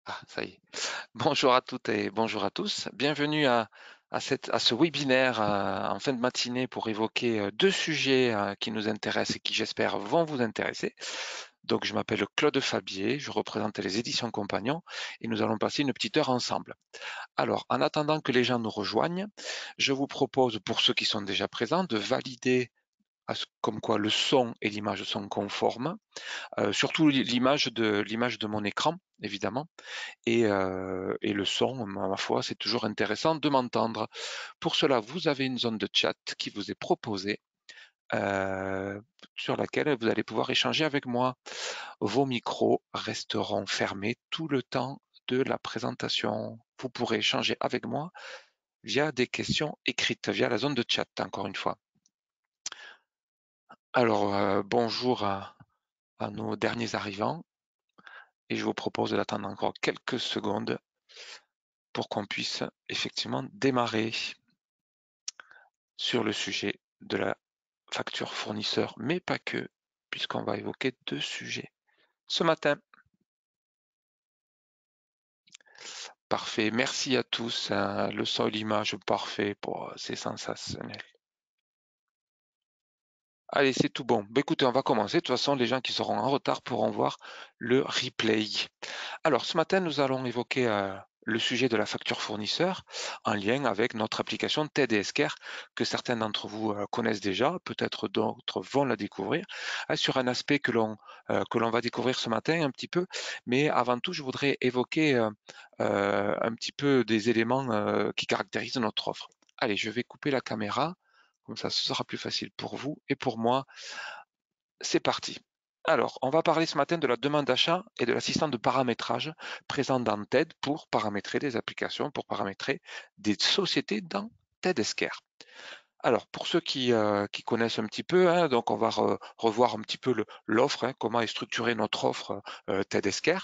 Ah, ça y est. Bonjour à toutes et bonjour à tous. Bienvenue à ce webinaire en fin de matinée pour évoquer deux sujets qui nous intéressent et qui, j'espère, vont vous intéresser. Donc, je m'appelle Claude Fabier, je représente les éditions Compagnons et nous allons passer une petite heure ensemble. Alors, en attendant que les gens nous rejoignent, je vous propose, pour ceux qui sont déjà présents, de valider comme quoi le son et l'image sont conformes, surtout l'image de mon écran, évidemment. Et le son, ma foi, c'est toujours intéressant de m'entendre. Pour cela, vous avez une zone de chat qui vous est proposée, sur laquelle vous allez pouvoir échanger avec moi. Vos micros resteront fermés tout le temps de la présentation. Vous pourrez échanger avec moi via des questions écrites, via la zone de chat, encore une fois. Alors, bonjour à nos derniers arrivants, et je vous propose d'attendre encore quelques secondes pour qu'on puisse effectivement démarrer sur le sujet de la facture fournisseur, mais pas que, puisqu'on va évoquer deux sujets ce matin. Parfait, merci à tous. Le son et l'image, parfait, c'est sensationnel. Allez, c'est tout bon. Écoutez, on va commencer. De toute façon, les gens qui seront en retard pourront voir le replay. Alors, ce matin, nous allons évoquer le sujet de la facture fournisseur en lien avec notre application TED et Esker, que certains d'entre vous connaissent déjà, peut-être d'autres vont la découvrir, sur un aspect que l'on va découvrir ce matin un petit peu. Mais avant tout, je voudrais évoquer un petit peu des éléments qui caractérisent notre offre. Allez, je vais couper la caméra, comme ça ce sera plus facile pour vous et pour moi. C'est parti. Alors, on va parler ce matin de la demande d'achat et de l'assistant de paramétrage présent dans TED pour paramétrer des applications, pour paramétrer des sociétés dans TED Esker. Alors, pour ceux qui connaissent un petit peu, hein, donc on va revoir un petit peu l'offre, hein, comment est structurée notre offre TED Esker.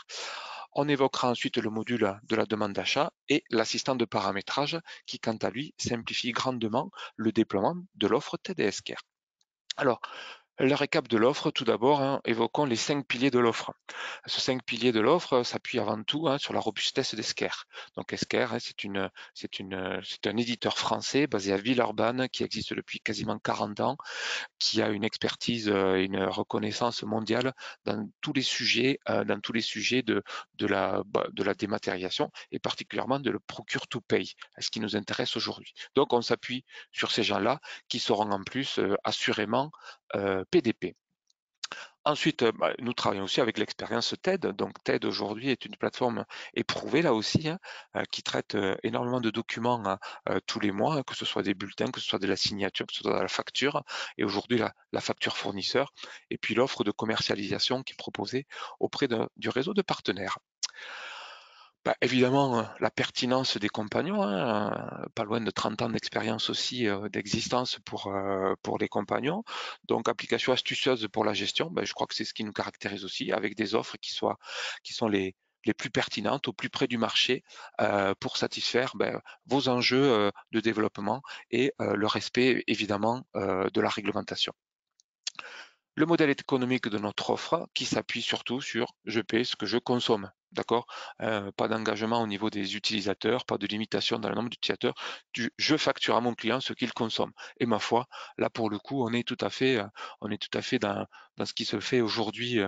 On évoquera ensuite le module de la demande d'achat et l'assistant de paramétrage qui, quant à lui, simplifie grandement le déploiement de l'offre TED Esker. Alors, le récap de l'offre, tout d'abord, hein, évoquons les 5 piliers de l'offre. Ce 5 piliers de l'offre s'appuie avant tout sur la robustesse d'Esker. Donc Esker, hein, c'est un éditeur français basé à Villeurbanne qui existe depuis quasiment 40 ans, qui a une expertise, une reconnaissance mondiale dans tous les sujets de la dématérialisation et particulièrement de le procure to pay, ce qui nous intéresse aujourd'hui. Donc on s'appuie sur ces gens-là qui seront en plus assurément PDP. Ensuite, nous travaillons aussi avec l'expérience TED. Donc TED aujourd'hui est une plateforme éprouvée là aussi, hein, qui traite énormément de documents tous les mois, hein, que ce soit des bulletins, que ce soit de la signature, que ce soit de la facture, et aujourd'hui la facture fournisseur, et puis l'offre de commercialisation qui est proposée auprès du réseau de partenaires. Évidemment, la pertinence des compagnons, hein, pas loin de 30 ans d'expérience aussi, d'existence pour les compagnons. Donc, application astucieuse pour la gestion, je crois que c'est ce qui nous caractérise aussi, avec des offres qui sont les plus pertinentes, au plus près du marché, pour satisfaire vos enjeux de développement et le respect évidemment de la réglementation. Le modèle économique de notre offre qui s'appuie surtout sur je paie ce que je consomme. D'accord. Pas d'engagement au niveau des utilisateurs, pas de limitation dans le nombre d'utilisateurs. Je facture à mon client ce qu'il consomme. Et ma foi, là pour le coup, on est tout à fait dans ce qui se fait aujourd'hui,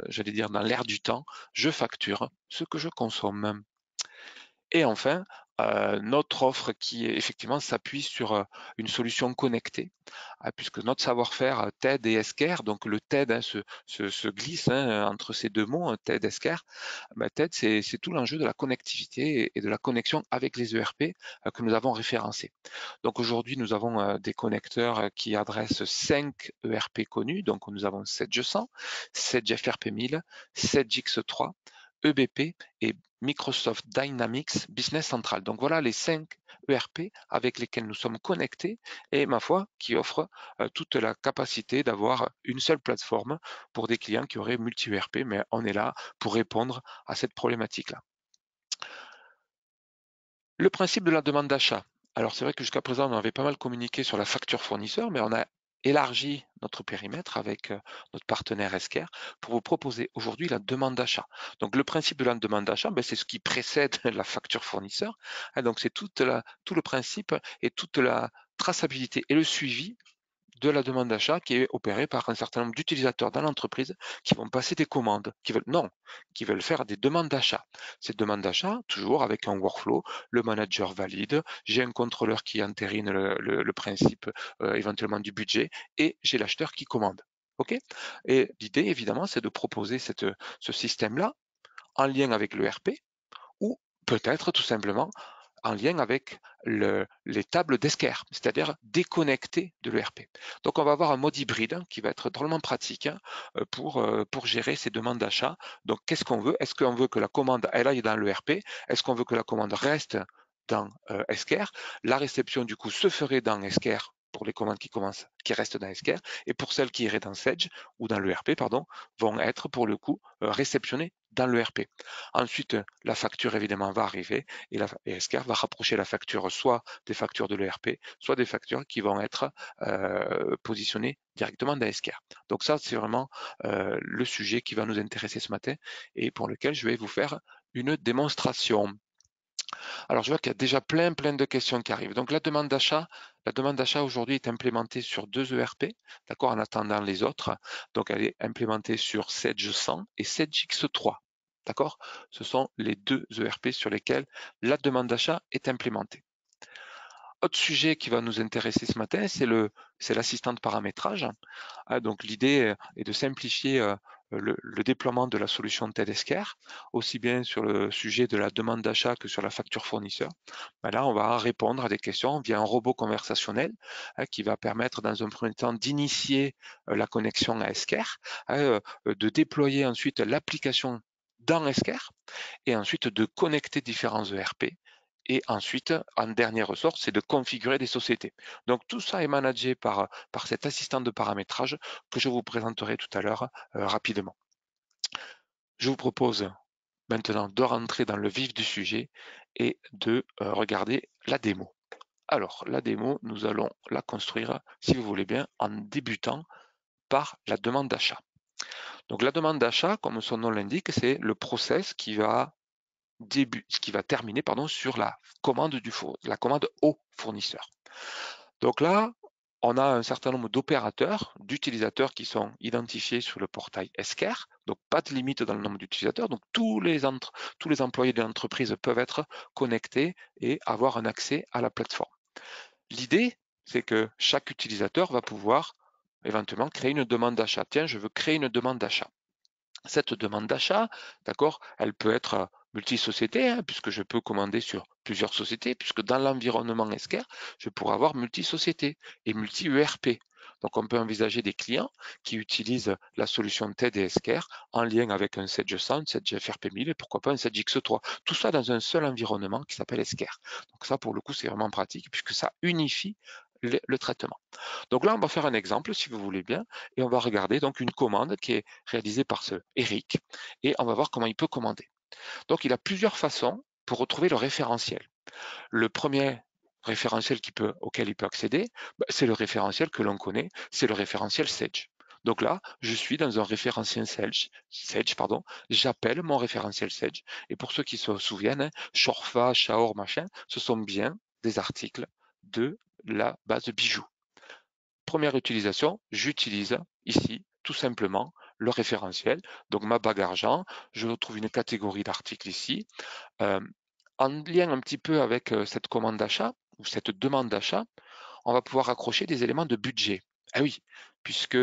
j'allais dire dans l'air du temps. Je facture ce que je consomme. Et enfin, notre offre qui effectivement s'appuie sur une solution connectée, puisque notre savoir-faire TED et Esker, donc le TED se glisse entre ces deux mots, TED Esker. TED, c'est tout l'enjeu de la connectivité et de la connexion avec les ERP que nous avons référencés. Donc aujourd'hui, nous avons des connecteurs qui adressent 5 ERP connus, donc nous avons Sedge 100, Sedge FRP 1000, Sedge X3, EBP et Microsoft Dynamics Business Central. Donc voilà les 5 ERP avec lesquels nous sommes connectés et ma foi qui offrent toute la capacité d'avoir une seule plateforme pour des clients qui auraient multi-ERP, mais on est là pour répondre à cette problématique-là. Le principe de la demande d'achat. Alors c'est vrai que jusqu'à présent on avait pas mal communiqué sur la facture fournisseur, mais on a élargi notre périmètre avec notre partenaire Esker pour vous proposer aujourd'hui la demande d'achat. Donc le principe de la demande d'achat, c'est ce qui précède la facture fournisseur. Donc c'est tout le principe et toute la traçabilité et le suivi de la demande d'achat qui est opérée par un certain nombre d'utilisateurs dans l'entreprise qui vont passer des commandes, qui veulent faire des demandes d'achat. Ces demandes d'achat, toujours avec un workflow, le manager valide, j'ai un contrôleur qui entérine le principe éventuellement du budget et j'ai l'acheteur qui commande. OK? Et l'idée, évidemment, c'est de proposer ce système-là en lien avec le RP ou peut-être tout simplement en lien avec les tables d'Esker, c'est-à-dire déconnectées de l'ERP. Donc on va avoir un mode hybride qui va être drôlement pratique pour gérer ces demandes d'achat. Donc qu'est-ce qu'on veut? Est-ce qu'on veut que la commande elle aille dans l'ERP? Est-ce qu'on veut que la commande reste dans Esker? La réception du coup se ferait dans Esker pour les commandes qui restent dans Esker, et pour celles qui iraient dans Sedge ou dans l'ERP, pardon, vont être pour le coup réceptionnées dans l'ERP. Ensuite, la facture évidemment va arriver et Esker va rapprocher la facture soit des factures de l'ERP, soit des factures qui vont être positionnées directement dans Esker. Donc ça, c'est vraiment le sujet qui va nous intéresser ce matin et pour lequel je vais vous faire une démonstration. Alors, je vois qu'il y a déjà plein de questions qui arrivent. Donc, la demande d'achat aujourd'hui est implémentée sur 2 ERP, d'accord, en attendant les autres. Donc, elle est implémentée sur Sedge 100 et Sedge X3, d'accord? Ce sont les 2 ERP sur lesquels la demande d'achat est implémentée. Autre sujet qui va nous intéresser ce matin, c'est l'assistant de paramétrage. Donc l'idée est de simplifier le déploiement de la solution TEDSCare, aussi bien sur le sujet de la demande d'achat que sur la facture fournisseur. Là, on va répondre à des questions via un robot conversationnel qui va permettre dans un premier temps d'initier la connexion à Esker, de déployer ensuite l'application dans Esker et ensuite de connecter différents ERP. Et ensuite, en dernier ressort, c'est de configurer des sociétés. Donc tout ça est managé par cet assistant de paramétrage que je vous présenterai tout à l'heure rapidement. Je vous propose maintenant de rentrer dans le vif du sujet et de regarder la démo. Alors, la démo, nous allons la construire, si vous voulez bien, en débutant par la demande d'achat. Donc la demande d'achat, comme son nom l'indique, c'est le process qui va terminer sur la commande au fournisseur. Donc là, on a un certain nombre d'opérateurs, d'utilisateurs qui sont identifiés sur le portail Esker, donc pas de limite dans le nombre d'utilisateurs, donc tous les employés de l'entreprise peuvent être connectés et avoir un accès à la plateforme. L'idée, c'est que chaque utilisateur va pouvoir éventuellement créer une demande d'achat. Tiens, je veux créer une demande d'achat. Cette demande d'achat, d'accord, elle peut être multi-société, puisque je peux commander sur plusieurs sociétés, puisque dans l'environnement Esker, je pourrais avoir multi-sociétés et multi-ERP. Donc, on peut envisager des clients qui utilisent la solution TED et Esker en lien avec un Sedge 100, un Sedge FRP 1000 et pourquoi pas un Sedge X3. Tout ça dans un seul environnement qui s'appelle Esker. Donc ça, pour le coup, c'est vraiment pratique puisque ça unifie le traitement. Donc là, on va faire un exemple, si vous voulez bien, et on va regarder donc une commande qui est réalisée par ce Eric, et on va voir comment il peut commander. Donc, il a plusieurs façons pour retrouver le référentiel. Le premier référentiel auquel il peut accéder, c'est le référentiel que l'on connaît, c'est le référentiel Sedge. Donc là, je suis dans un référentiel Sedge, j'appelle mon référentiel Sedge. Et pour ceux qui se souviennent, Shorfa, Shaor, machin, ce sont bien des articles de la base bijoux. Première utilisation, j'utilise ici tout simplement le référentiel. Donc ma bague argent, je retrouve une catégorie d'articles ici. En lien un petit peu avec cette commande d'achat ou cette demande d'achat, on va pouvoir accrocher des éléments de budget. Ah oui, puisque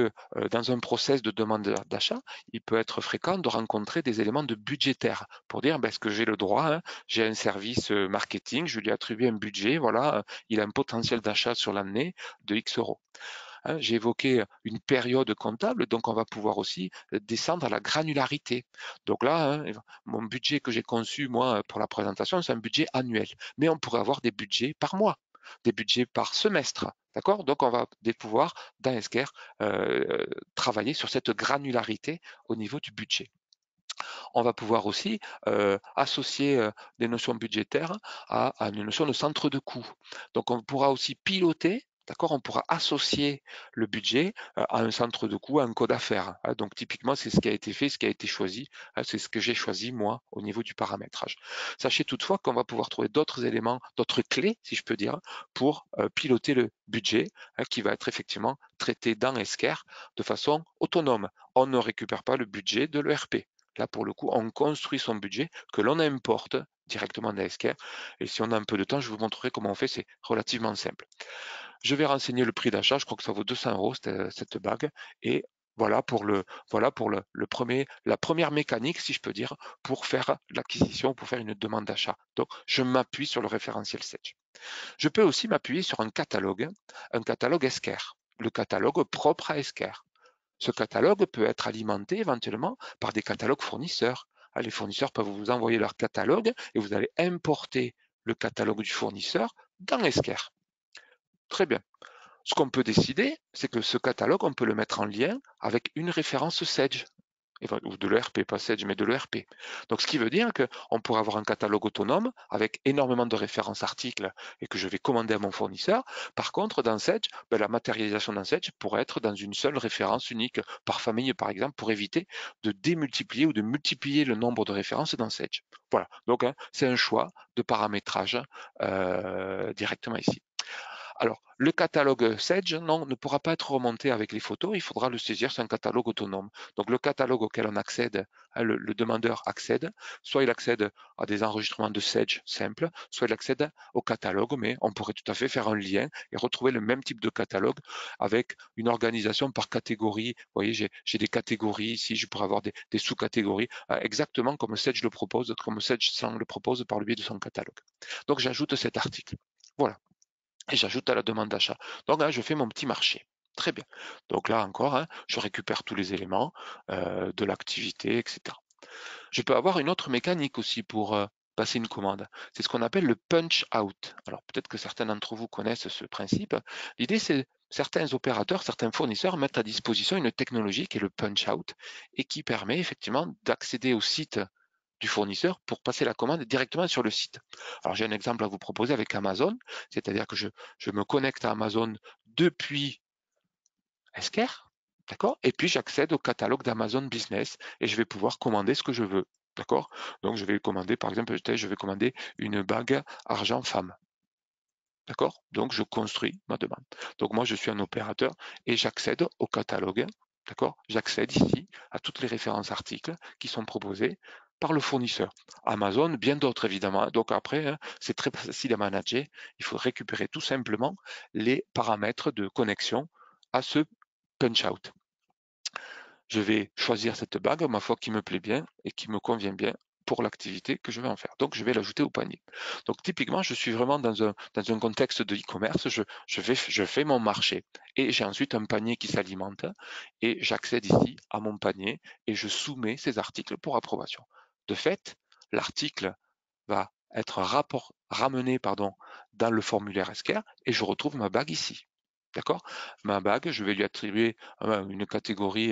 dans un process de demande d'achat, il peut être fréquent de rencontrer des éléments de budgétaire pour dire est-ce que j'ai le droit, j'ai un service marketing, je lui attribue un budget, voilà, il a un potentiel d'achat sur l'année de X euros. J'ai évoqué une période comptable, donc on va pouvoir aussi descendre à la granularité. Donc là, mon budget que j'ai conçu, moi, pour la présentation, c'est un budget annuel. Mais on pourrait avoir des budgets par mois, des budgets par semestre. D'accord? Donc on va pouvoir, dans Esker, travailler sur cette granularité au niveau du budget. On va pouvoir aussi associer des notions budgétaires à une notion de centre de coût. Donc on pourra aussi piloter D'accord, on pourra associer le budget à un centre de coût, à un code affaires. Donc typiquement, c'est ce qui a été fait, ce qui a été choisi. C'est ce que j'ai choisi moi au niveau du paramétrage. Sachez toutefois qu'on va pouvoir trouver d'autres éléments, d'autres clés, si je peux dire, pour piloter le budget qui va être effectivement traité dans Esker de façon autonome. On ne récupère pas le budget de l'ERP. Là, pour le coup, on construit son budget que l'on importe directement dans Esker. Et si on a un peu de temps, je vous montrerai comment on fait. C'est relativement simple. Je vais renseigner le prix d'achat, je crois que ça vaut 200 euros cette bague. Et la première mécanique, si je peux dire, pour faire l'acquisition, pour faire une demande d'achat. Donc, je m'appuie sur le référentiel Sage. Je peux aussi m'appuyer sur un catalogue Esker, le catalogue propre à Esker. Ce catalogue peut être alimenté éventuellement par des catalogues fournisseurs. Les fournisseurs peuvent vous envoyer leur catalogue et vous allez importer le catalogue du fournisseur dans Esker. Très bien. Ce qu'on peut décider, c'est que ce catalogue, on peut le mettre en lien avec une référence Sage, ou de l'ERP, pas Sage, mais de l'ERP. Donc, ce qui veut dire qu'on pourrait avoir un catalogue autonome avec énormément de références articles et que je vais commander à mon fournisseur. Par contre, dans Sage, la matérialisation dans Sage pourrait être dans une seule référence unique par famille, par exemple, pour éviter de démultiplier ou de multiplier le nombre de références dans Sage. Voilà, donc c'est un choix de paramétrage directement ici. Alors, le catalogue Sage, non, ne pourra pas être remonté avec les photos, il faudra le saisir, c'est un catalogue autonome. Donc, le catalogue auquel on accède, le demandeur accède, soit il accède à des enregistrements de Sage simples, soit il accède au catalogue, mais on pourrait tout à fait faire un lien et retrouver le même type de catalogue avec une organisation par catégorie. Vous voyez, j'ai des catégories ici, je pourrais avoir des sous-catégories, exactement comme Sage le propose, comme Sage le propose par le biais de son catalogue. Donc, j'ajoute cet article. Voilà. Et j'ajoute à la demande d'achat. Donc là, je fais mon petit marché. Très bien. Donc là encore, je récupère tous les éléments de l'activité, etc. Je peux avoir une autre mécanique aussi pour passer une commande. C'est ce qu'on appelle le punch out. Alors peut-être que certains d'entre vous connaissent ce principe. L'idée, c'est certains opérateurs, certains fournisseurs mettent à disposition une technologie qui est le punch out et qui permet effectivement d'accéder au site du fournisseur pour passer la commande directement sur le site. Alors j'ai un exemple à vous proposer avec Amazon, c'est-à-dire que je me connecte à Amazon depuis Esker, d'accord? Et puis j'accède au catalogue d'Amazon Business et je vais pouvoir commander ce que je veux, d'accord? Donc je vais commander, par exemple, je vais commander une bague argent femme. D'accord? Donc, je construis ma demande. Donc, moi, je suis un opérateur et j'accède au catalogue. D'accord? J'accède ici à toutes les références articles qui sont proposées par le fournisseur. Amazon, bien d'autres évidemment. Donc après, c'est très facile à manager. Il faut récupérer tout simplement les paramètres de connexion à ce punch-out. Je vais choisir cette bague, ma foi, qui me plaît bien et qui me convient bien pour l'activité que je vais en faire. Donc, je vais l'ajouter au panier. Donc, typiquement, je suis vraiment dans un contexte de e-commerce. Je fais mon marché et j'ai ensuite un panier qui s'alimente et j'accède ici à mon panier et je soumets ces articles pour approbation. De fait, l'article va être ramené dans le formulaire Esker et je retrouve ma bague ici. D'accord? Ma bague, je vais lui attribuer une catégorie,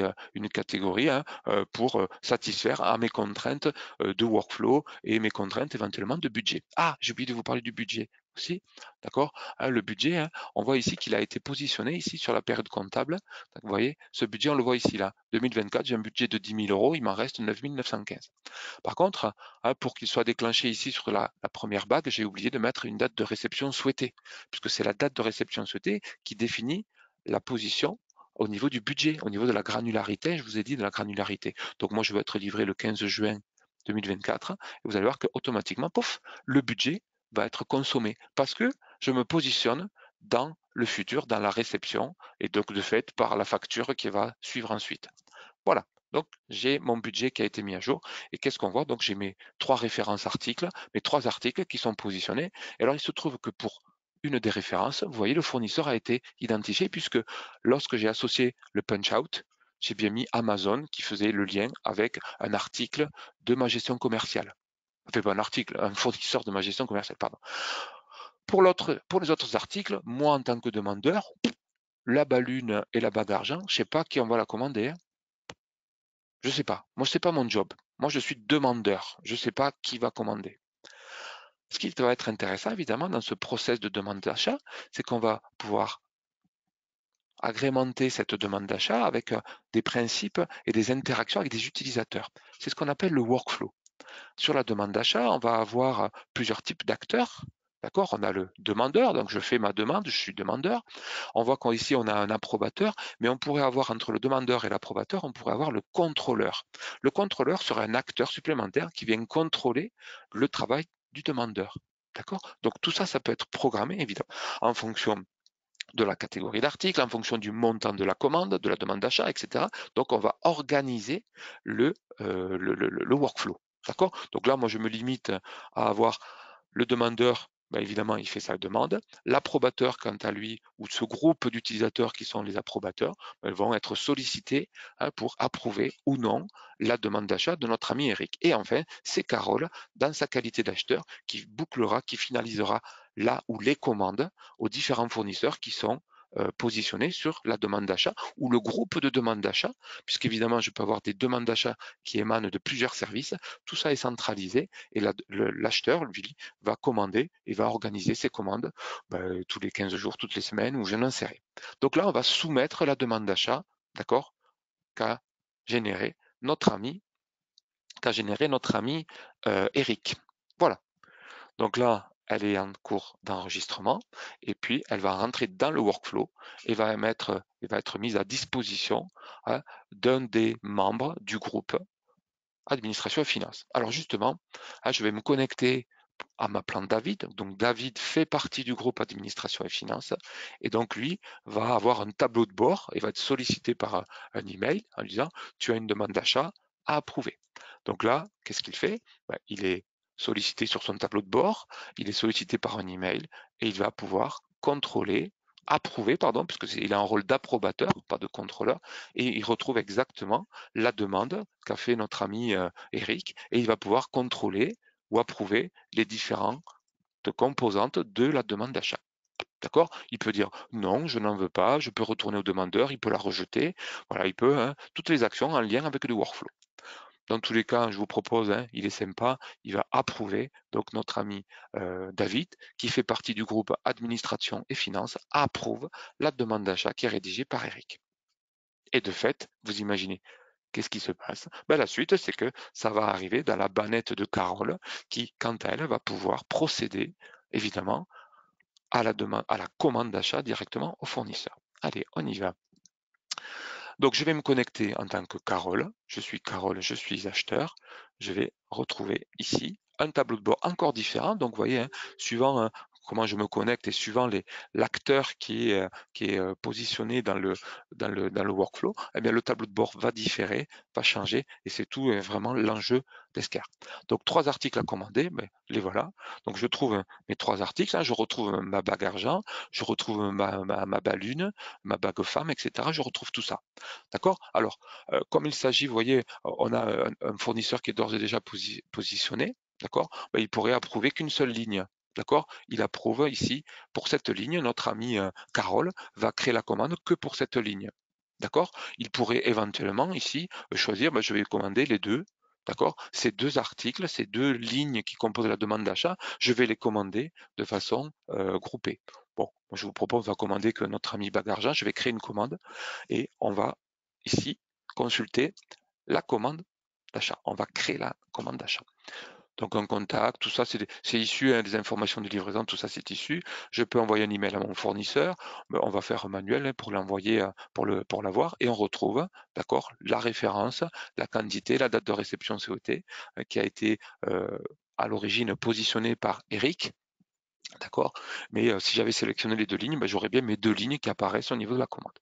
pour satisfaire à mes contraintes de workflow et mes contraintes éventuellement de budget. Ah, j'ai oublié de vous parler du budget aussi. D'accord? Le budget, on voit ici qu'il a été positionné ici sur la période comptable. Donc, vous voyez, ce budget, on le voit ici là. 2024, j'ai un budget de 10 000 euros, il m'en reste 9 915. Par contre, pour qu'il soit déclenché ici sur la première bague, j'ai oublié de mettre une date de réception souhaitée, puisque c'est la date de réception souhaitée qui définit la position au niveau du budget, au niveau de la granularité. Je vous ai dit de la granularité. Donc moi, je veux être livré le 15 juin 2024, et vous allez voir que automatiquement, pouf, le budget va être consommé parce que je me positionne dans le futur, dans la réception, et donc de fait par la facture qui va suivre ensuite. Voilà. Donc, j'ai mon budget qui a été mis à jour. Et qu'est-ce qu'on voit? Donc, j'ai mes 3 références articles, mes 3 articles qui sont positionnés. Et alors, il se trouve que pour une des références, vous voyez, le fournisseur a été identifié puisque lorsque j'ai associé le punch-out, j'ai bien mis Amazon qui faisait le lien avec un article de ma gestion commerciale. Enfin, pas un article, un fournisseur de ma gestion commerciale, pardon. Pour les autres articles, moi, en tant que demandeur, la balune et la bague d'argent, je ne sais pas qui on va la commander, hein. Je sais pas. Moi, c'est pas mon job. Moi, je suis demandeur. Je sais pas qui va commander. Ce qui va être intéressant, évidemment, dans ce process de demande d'achat, c'est qu'on va pouvoir agrémenter cette demande d'achat avec des principes et des interactions avec des utilisateurs. C'est ce qu'on appelle le workflow. Sur la demande d'achat, on va avoir plusieurs types d'acteurs. D'accord? On a le demandeur, donc je fais ma demande, je suis demandeur. On voit qu'ici on a un approbateur, mais on pourrait avoir entre le demandeur et l'approbateur, on pourrait avoir le contrôleur. Le contrôleur serait un acteur supplémentaire qui vient contrôler le travail du demandeur. D'accord? Donc tout ça, ça peut être programmé évidemment en fonction de la catégorie d'article, en fonction du montant de la commande, de la demande d'achat, etc. Donc on va organiser le workflow. D'accord? Donc là, moi, je me limite à avoir le demandeur, ben évidemment, il fait sa demande. L'approbateur, quant à lui, ou ce groupe d'utilisateurs qui sont les approbateurs, ben, vont être sollicités pour approuver ou non la demande d'achat de notre ami Eric. Et enfin, c'est Carole, dans sa qualité d'acheteur, qui bouclera, qui finalisera là ou les commandes aux différents fournisseurs qui sont positionnés sur la demande d'achat ou le groupe de demandes d'achat, puisqu'évidemment, je peux avoir des demandes d'achat qui émanent de plusieurs services. Tout ça est centralisé et l'acheteur, lui, va commander et va organiser ses commandes tous les 15 jours, toutes les semaines, ou je n'en sais rien. Donc là, on va soumettre la demande d'achat, d'accord, qu'a généré notre ami, Eric. Voilà. Donc là, elle est en cours d'enregistrement et puis elle va rentrer dans le workflow et va être mise à disposition d'un des membres du groupe administration et finance. Alors justement, je vais me connecter à ma plante David. Donc David fait partie du groupe administration et finance et donc lui va avoir un tableau de bord et va être sollicité par un email en lui disant tu as une demande d'achat à approuver. Donc là, qu'est-ce qu'il fait? Il est sollicité sur son tableau de bord, il est sollicité par un email et il va pouvoir approuver, pardon, puisqu'il a un rôle d'approbateur, pas de contrôleur, et il retrouve exactement la demande qu'a fait notre ami Eric, et il va pouvoir contrôler ou approuver les différentes composantes de la demande d'achat. D'accord? Il peut dire non, je n'en veux pas, je peux retourner au demandeur, il peut la rejeter. Voilà, il peut, toutes les actions en lien avec le workflow. Dans tous les cas, je vous propose, il est sympa, il va approuver. Donc notre ami David, qui fait partie du groupe administration et finances, approuve la demande d'achat qui est rédigée par Eric. Et de fait, vous imaginez, qu'est-ce qui se passe? La suite, c'est que ça va arriver dans la bannette de Carole, qui, quant à elle, va pouvoir procéder, évidemment, à la commande d'achat directement au fournisseur. Allez, on y va. Donc, je vais me connecter en tant que Carole. Je suis Carole, je suis acheteur. Je vais retrouver ici un tableau de bord encore différent. Donc, vous voyez, suivant comment je me connecte et suivant l'acteur qui est positionné dans le workflow, eh bien, le tableau de bord va différer, va changer. Et c'est tout vraiment l'enjeu d'Esquire. Donc, 3 articles à commander, les voilà. Donc, je trouve mes 3 articles. Je retrouve ma bague argent, je retrouve ma balune, ma bague femme, etc. Je retrouve tout ça. D'accord? Alors, comme il s'agit, vous voyez, on a un fournisseur qui est d'ores et déjà positionné, d'accord? Il pourrait approuver qu'une seule ligne. D'accord? Il approuve ici pour cette ligne, notre ami Carole va créer la commande que pour cette ligne. D'accord? Il pourrait éventuellement ici choisir, je vais commander les deux. D'accord? Ces 2 articles, ces 2 lignes qui composent la demande d'achat, je vais les commander de façon groupée. Bon, moi, je vous propose de commander que notre ami Bagargent, je vais créer une commande et on va ici consulter la commande d'achat. On va créer la commande d'achat. Donc un contact, tout ça c'est issu des informations de livraison, tout ça c'est issu. Je peux envoyer un email à mon fournisseur, on va faire un manuel pour l'envoyer pour l'avoir et on retrouve d'accord la référence, la quantité, la date de réception COT qui a été à l'origine positionnée par Eric. D'accord. Mais si j'avais sélectionné les 2 lignes, j'aurais bien mes 2 lignes qui apparaissent au niveau de la commande.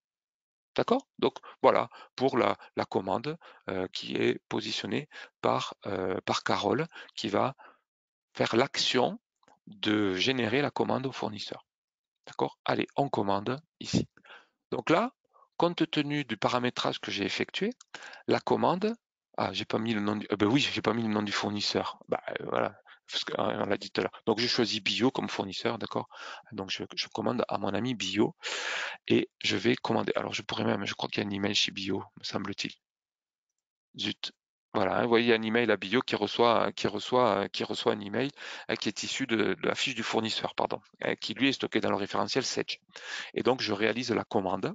D'accord? Donc voilà pour la commande qui est positionnée par Carole qui va faire l'action de générer la commande au fournisseur. D'accord? Allez, on commande ici. Donc là, compte tenu du paramétrage que j'ai effectué, la commande, j'ai pas mis le nom oui, j'ai pas mis le nom du fournisseur. Voilà, parce qu'on l'a dit tout à l'heure. Donc je choisis Bio comme fournisseur, d'accord? Donc je commande à mon ami Bio et je vais commander. Alors je pourrais même, je crois qu'il y a un email chez Bio, me semble-t-il. Zut. Voilà, vous voyez, il y a un email à Bio qui reçoit un email qui est issu de la fiche du fournisseur, pardon, qui lui est stocké dans le référentiel Sage. Et donc je réalise la commande.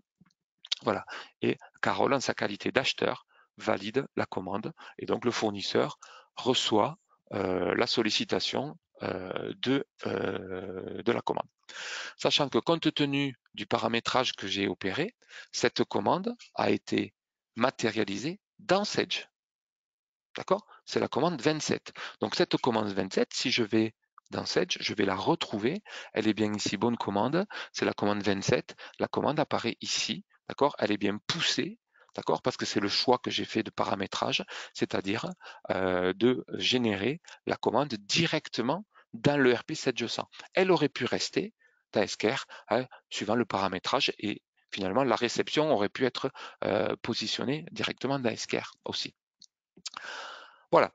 Voilà. Et Carole, en sa qualité d'acheteur, valide la commande et donc le fournisseur reçoit la sollicitation de la commande. Sachant que compte tenu du paramétrage que j'ai opéré, cette commande a été matérialisée dans Sage. D'accord? C'est la commande 27. Donc cette commande 27, si je vais dans Sage, je vais la retrouver. Elle est bien ici, bonne commande. C'est la commande 27. La commande apparaît ici. D'accord? Elle est bien poussée. D'accord? Parce que c'est le choix que j'ai fait de paramétrage, c'est-à-dire de générer la commande directement dans le RP 700. Elle aurait pu rester dans SKR, hein, suivant le paramétrage, et finalement la réception aurait pu être positionnée directement dans SKR aussi. Voilà.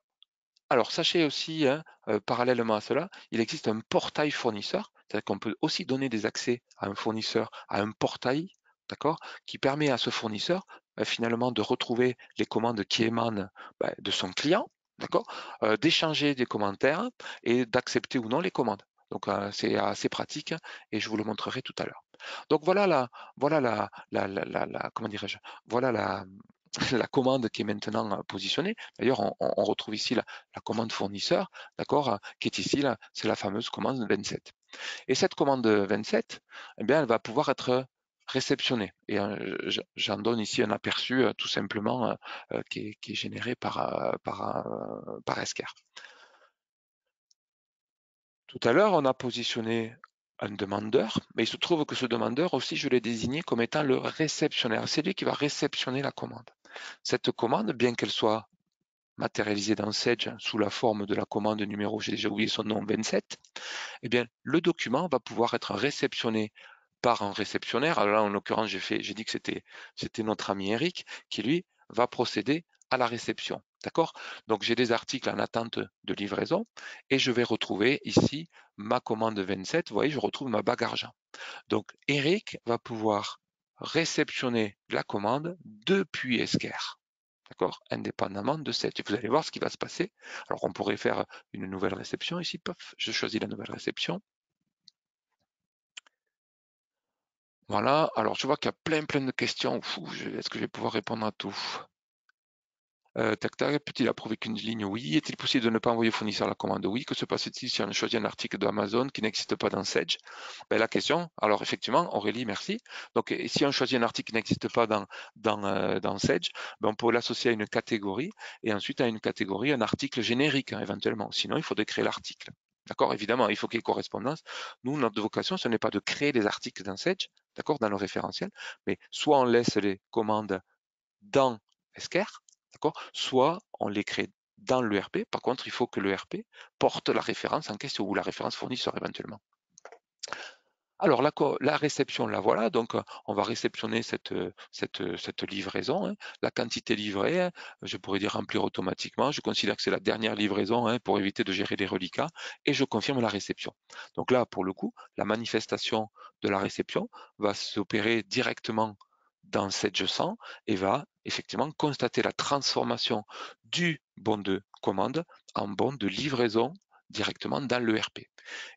Alors, sachez aussi, hein, parallèlement à cela, il existe un portail fournisseur, c'est-à-dire qu'on peut aussi donner des accès à un fournisseur, à un portail, d'accord, qui permet à ce fournisseur finalement de retrouver les commandes qui émanent de son client, d'accord, d'échanger des commentaires et d'accepter ou non les commandes. Donc, c'est assez pratique et je vous le montrerai tout à l'heure. Donc comment dirais-je, voilà la commande qui est maintenant positionnée. D'ailleurs, on retrouve ici la commande fournisseur, d'accord, qui est ici, là, c'est la fameuse commande 27. Et cette commande 27, eh bien, elle va pouvoir être réceptionnée. Et j'en donne ici un aperçu tout simplement qui est généré par Esker. Tout à l'heure, on a positionné un demandeur, mais il se trouve que ce demandeur aussi, je l'ai désigné comme étant le réceptionnaire. C'est lui qui va réceptionner la commande. Cette commande, bien qu'elle soit matérialisée dans Sage sous la forme de la commande numéro, j'ai déjà oublié son nom, 27, eh bien, le document va pouvoir être réceptionné par un réceptionnaire. Alors là, en l'occurrence, j'ai dit que c'était notre ami Eric qui, lui, va procéder à la réception. D'accord? Donc, j'ai des articles en attente de livraison et je vais retrouver ici ma commande 27. Vous voyez, je retrouve ma bague argent. Donc, Eric va pouvoir réceptionner la commande depuis Esker. D'accord? Indépendamment de cette. Vous allez voir ce qui va se passer. Alors, on pourrait faire une nouvelle réception ici. Pof, je choisis la nouvelle réception. Voilà. Alors, je vois qu'il y a plein de questions. Est-ce que je vais pouvoir répondre à tout? Tac, tac, peut-il approuver qu'une ligne? Oui. Est-il possible de ne pas envoyer au fournisseur la commande? Oui. Que se passe-t-il si on choisit un article d'Amazon qui n'existe pas dans Sage? La question, alors effectivement, Aurélie, merci. Donc, si on choisit un article qui n'existe pas dans Sage, on peut l'associer à une catégorie et ensuite à une catégorie, un article générique, hein, éventuellement. Sinon, il faudrait créer l'article. D'accord? Évidemment, il faut qu'il y ait correspondance. Nous, notre vocation, ce n'est pas de créer des articles dans Sage, d'accord, dans le référentiel, mais soit on laisse les commandes dans Esker, d'accord, soit on les crée dans l'ERP. Par contre, il faut que l'ERP porte la référence en question ou la référence fournisseur éventuellement. Alors la réception, la voilà, donc on va réceptionner cette livraison, hein. La quantité livrée, hein, je pourrais dire remplir automatiquement, je considère que c'est la dernière livraison, hein, pour éviter de gérer les reliquats, et je confirme la réception. Donc là, pour le coup, la manifestation de la réception va s'opérer directement dans cette 100 et va effectivement constater la transformation du bon de commande en bon de livraison directement dans l'ERP.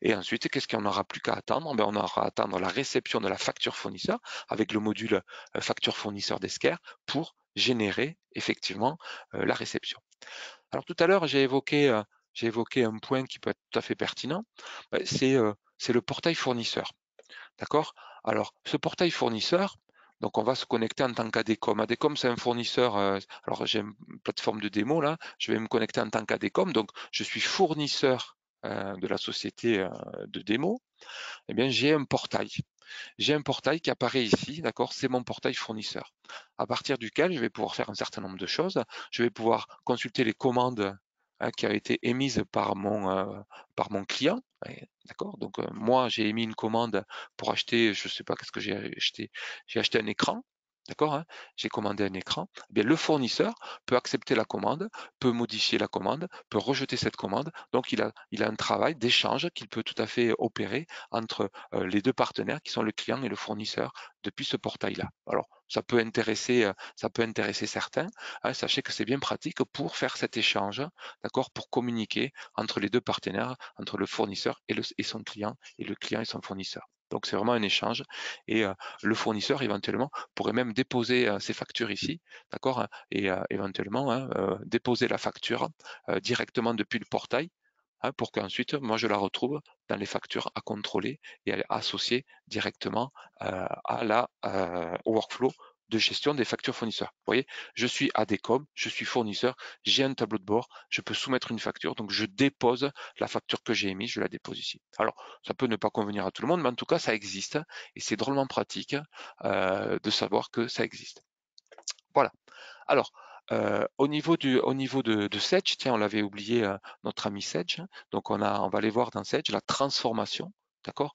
Et ensuite, qu'est-ce qu'on n'aura plus qu'à attendre? On aura à attendre la réception de la facture fournisseur avec le module facture fournisseur d'Esker pour générer effectivement la réception. Alors tout à l'heure, j'ai évoqué un point qui peut être tout à fait pertinent, c'est le portail fournisseur. D'accord? Alors, ce portail fournisseur, donc on va se connecter en tant qu'ADECOM. ADECOM, c'est un fournisseur, alors j'ai une plateforme de démo là, je vais me connecter en tant qu'ADECOM, donc je suis fournisseur de la société de démo, eh bien j'ai un portail. J'ai un portail qui apparaît ici, d'accord? C'est mon portail fournisseur. À partir duquel je vais pouvoir faire un certain nombre de choses. Je vais pouvoir consulter les commandes qui ont été émises par mon client. D'accord? Donc moi j'ai émis une commande pour acheter, je ne sais pas qu'est-ce que j'ai acheté. J'ai acheté un écran. D'accord, hein? J'ai commandé un écran. Eh bien, le fournisseur peut accepter la commande, peut modifier la commande, peut rejeter cette commande. Donc, il a un travail d'échange qu'il peut tout à fait opérer entre les deux partenaires qui sont le client et le fournisseur depuis ce portail-là. Alors, ça peut intéresser certains, hein. Sachez que c'est bien pratique pour faire cet échange, d'accord, pour communiquer entre les deux partenaires, entre le fournisseur et son client, et le client et son fournisseur. Donc c'est vraiment un échange et le fournisseur éventuellement pourrait même déposer ses factures ici, d'accord, hein, et éventuellement hein, déposer la facture directement depuis le portail hein, pour qu'ensuite moi je la retrouve dans les factures à contrôler et à associer directement au workflow de gestion des factures fournisseurs. Vous voyez, je suis ADCOM, je suis fournisseur, j'ai un tableau de bord, je peux soumettre une facture, donc je dépose la facture que j'ai émise, je la dépose ici. Alors, ça peut ne pas convenir à tout le monde, mais en tout cas, ça existe et c'est drôlement pratique de savoir que ça existe. Voilà. Alors, au niveau de Sedge, tiens, on l'avait oublié, notre ami Sedge. Donc, on va aller voir dans Sedge la transformation, d'accord,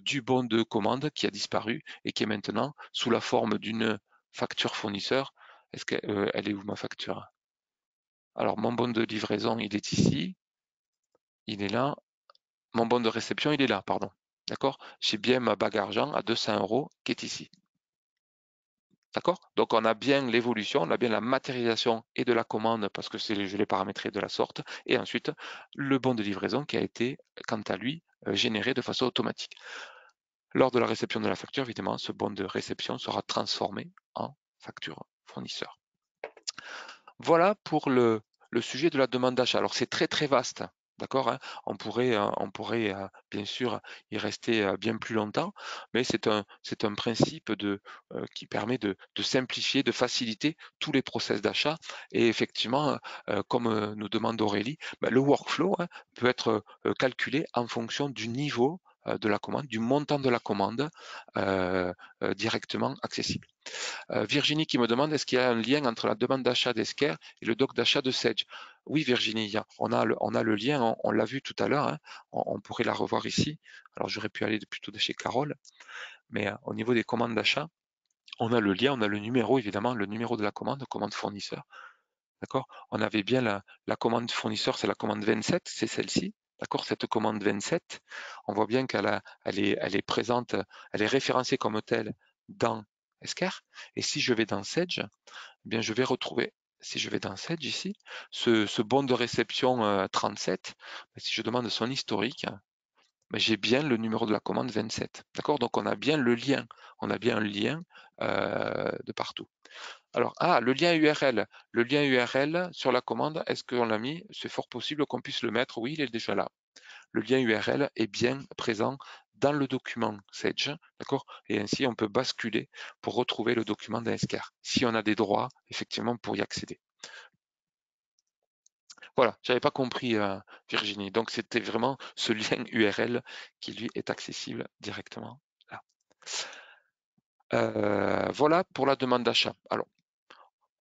du bon de commande qui a disparu et qui est maintenant sous la forme d'une facture fournisseur. Est-ce qu'elle elle est où ma facture? Alors, mon bon de livraison, il est ici, il est là. Mon bon de réception, il est là, pardon. D'accord? J'ai bien ma bague argent à 200 € qui est ici. D'accord? Donc on a bien l'évolution, on a bien la matérialisation et de la commande parce que je l'ai paramétré de la sorte, et ensuite le bon de livraison qui a été, quant à lui, généré de façon automatique. Lors de la réception de la facture, évidemment, ce bon de réception sera transformé en facture fournisseur. Voilà pour le sujet de la demande d'achat. Alors c'est très très vaste, d'accord, hein. On pourrait bien sûr y rester bien plus longtemps, mais c'est un principe qui permet de simplifier, de faciliter tous les process d'achat. Et effectivement, comme nous demande Aurélie, le workflow hein, peut être calculé en fonction du niveau de la commande, du montant de la commande directement accessible. Virginie qui me demande est-ce qu'il y a un lien entre la demande d'achat d'Esker et le doc d'achat de Sedge. Oui Virginie, on a le lien, on l'a vu tout à l'heure, hein, on pourrait la revoir ici. Alors j'aurais pu aller plutôt de chez Carole, mais au niveau des commandes d'achat, on a le lien, on a le numéro évidemment, le numéro de la commande fournisseur. D'accord? On avait bien la commande fournisseur, c'est la commande 27, c'est celle-ci. D'accord? Cette commande 27, on voit bien elle est présente, elle est référencée comme telle dans Esker. Et si je vais dans Sedge, eh bien je vais retrouver, si je vais dans Sedge ici, ce bon de réception 37, si je demande son historique, j'ai bien le numéro de la commande 27. D'accord? Donc on a bien le lien, on a bien un lien de partout. Alors, le lien URL. Le lien URL sur la commande, est-ce qu'on l'a mis? C'est fort possible qu'on puisse le mettre. Oui, il est déjà là. Le lien URL est bien présent dans le document Sage, d'accord? Et ainsi, on peut basculer pour retrouver le document d'Insker, si on a des droits, effectivement, pour y accéder. Voilà, j'avais pas compris, Virginie. Donc, c'était vraiment ce lien URL qui, lui, est accessible directement là. Voilà pour la demande d'achat. Alors,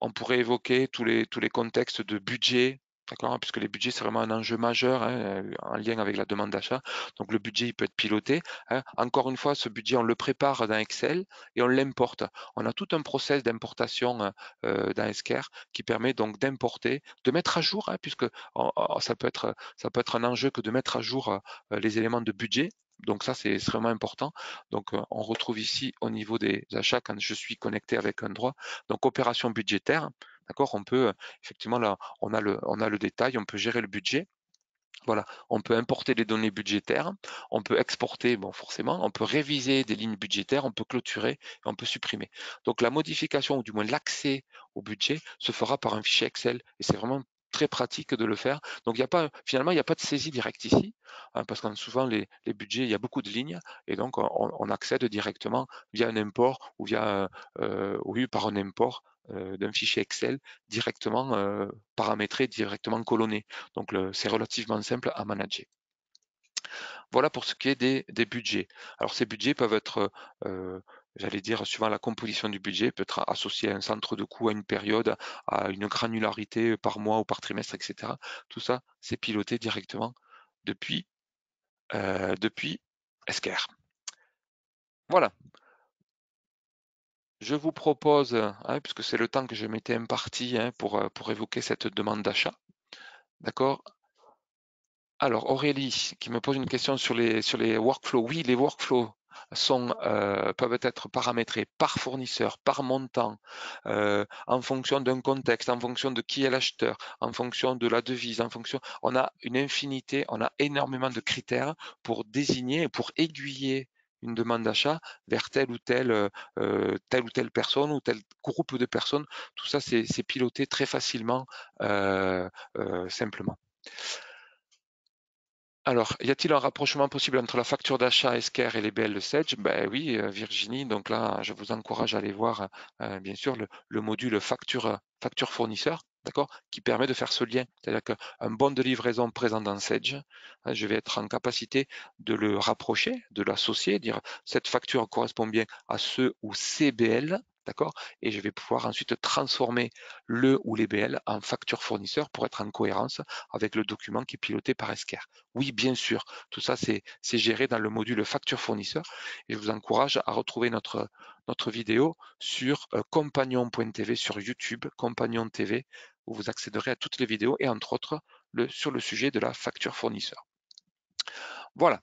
on pourrait évoquer tous les contextes de budget, d'accord, puisque les budgets, c'est vraiment un enjeu majeur hein, en lien avec la demande d'achat. Donc le budget, il peut être piloté. Hein. Encore une fois, ce budget, on le prépare dans Excel et on l'importe. On a tout un process d'importation dans Esker qui permet donc d'importer, de mettre à jour, hein, puisque ça peut être un enjeu que de mettre à jour les éléments de budget. Donc ça, c'est vraiment important. Donc on retrouve ici au niveau des achats quand je suis connecté avec un droit. Donc opération budgétaire, d'accord, on peut effectivement là, on a le détail, on peut gérer le budget. Voilà, on peut importer les données budgétaires, on peut exporter, bon forcément, on peut réviser des lignes budgétaires, on peut clôturer, et on peut supprimer. Donc la modification ou du moins l'accès au budget se fera par un fichier Excel et c'est vraiment très pratique de le faire. Donc finalement, il n'y a pas de saisie directe ici, hein, parce que souvent les budgets, il y a beaucoup de lignes et donc on accède directement via un import ou oui, par un import d'un fichier Excel directement paramétré, directement colonné. Donc c'est relativement simple à manager. Voilà pour ce qui est des budgets. Alors ces budgets peuvent être, j'allais dire, suivant la composition du budget, peut être associé à un centre de coût, à une période, à une granularité par mois ou par trimestre, etc. Tout ça, c'est piloté directement depuis, depuis Esker. Voilà. Je vous propose, hein, puisque c'est le temps que je m'étais imparti hein, pour évoquer cette demande d'achat, d'accord? Alors Aurélie qui me pose une question sur les workflows. Oui, les workflows peuvent être paramétrés par fournisseur, par montant, en fonction d'un contexte, en fonction de qui est l'acheteur, en fonction de la devise, on a une infinité, on a énormément de critères pour désigner et pour aiguiller une demande d'achat vers telle ou telle personne ou tel groupe de personnes. Tout ça, c'est piloté très facilement, simplement. Alors, y a-t-il un rapprochement possible entre la facture d'achat Esker et les BL de Sedge? Ben oui, Virginie. Donc là, je vous encourage à aller voir, bien sûr, le module facture fournisseur, d'accord, qui permet de faire ce lien. C'est-à-dire qu'un bon de livraison présent dans Sedge, je vais être en capacité de le rapprocher, de l'associer, dire cette facture correspond bien à ce ou ces BL, d'accord, et je vais pouvoir ensuite transformer le ou les BL en facture fournisseur pour être en cohérence avec le document qui est piloté par Esker. Oui, bien sûr, tout ça c'est géré dans le module facture fournisseur et je vous encourage à retrouver notre vidéo sur compagnon.tv sur YouTube, Compagnon TV, où vous accéderez à toutes les vidéos et entre autres sur le sujet de la facture fournisseur. Voilà.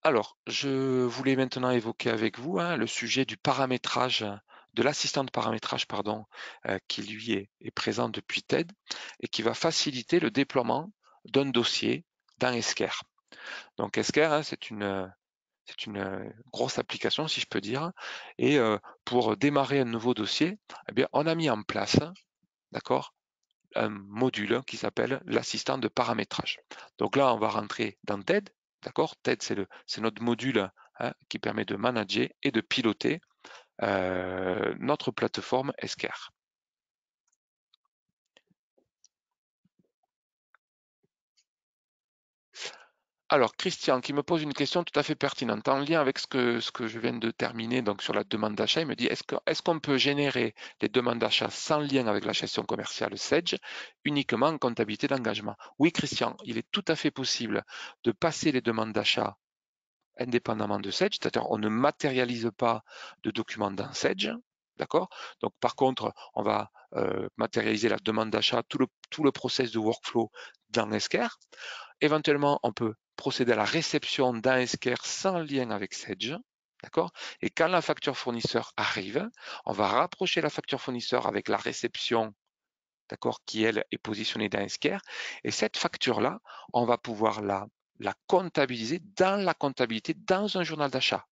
Alors, je voulais maintenant évoquer avec vous le sujet du paramétrage, de l'assistant de paramétrage, pardon, qui lui est présent depuis TED et qui va faciliter le déploiement d'un dossier dans Esker. Donc Esker, c'est une grosse application, si je peux dire, et pour démarrer un nouveau dossier, eh bien, on a mis en place, d'accord, un module qui s'appelle l'assistant de paramétrage. Donc là, on va rentrer dans TED, d'accord? TED, c'est notre module qui permet de manager et de piloter notre plateforme Esker. Alors, Christian qui me pose une question tout à fait pertinente en lien avec ce que je viens de terminer donc sur la demande d'achat. Il me dit est-ce qu'on peut générer les demandes d'achat sans lien avec la gestion commerciale Sedge, uniquement en comptabilité d'engagement? Oui, Christian, il est tout à fait possible de passer les demandes d'achat indépendamment de Sedge, c'est-à-dire on ne matérialise pas de documents dans Sedge. D'accord. Donc, par contre, on va matérialiser la demande d'achat, tout le process de workflow dans Esker. Éventuellement, on peut procéder à la réception d'un Esker sans lien avec Sedge. D'accord. Et quand la facture fournisseur arrive, on va rapprocher la facture fournisseur avec la réception, d'accord, qui elle est positionnée dans Esker. Et cette facture-là, on va pouvoir la comptabiliser dans la comptabilité dans un journal d'achat.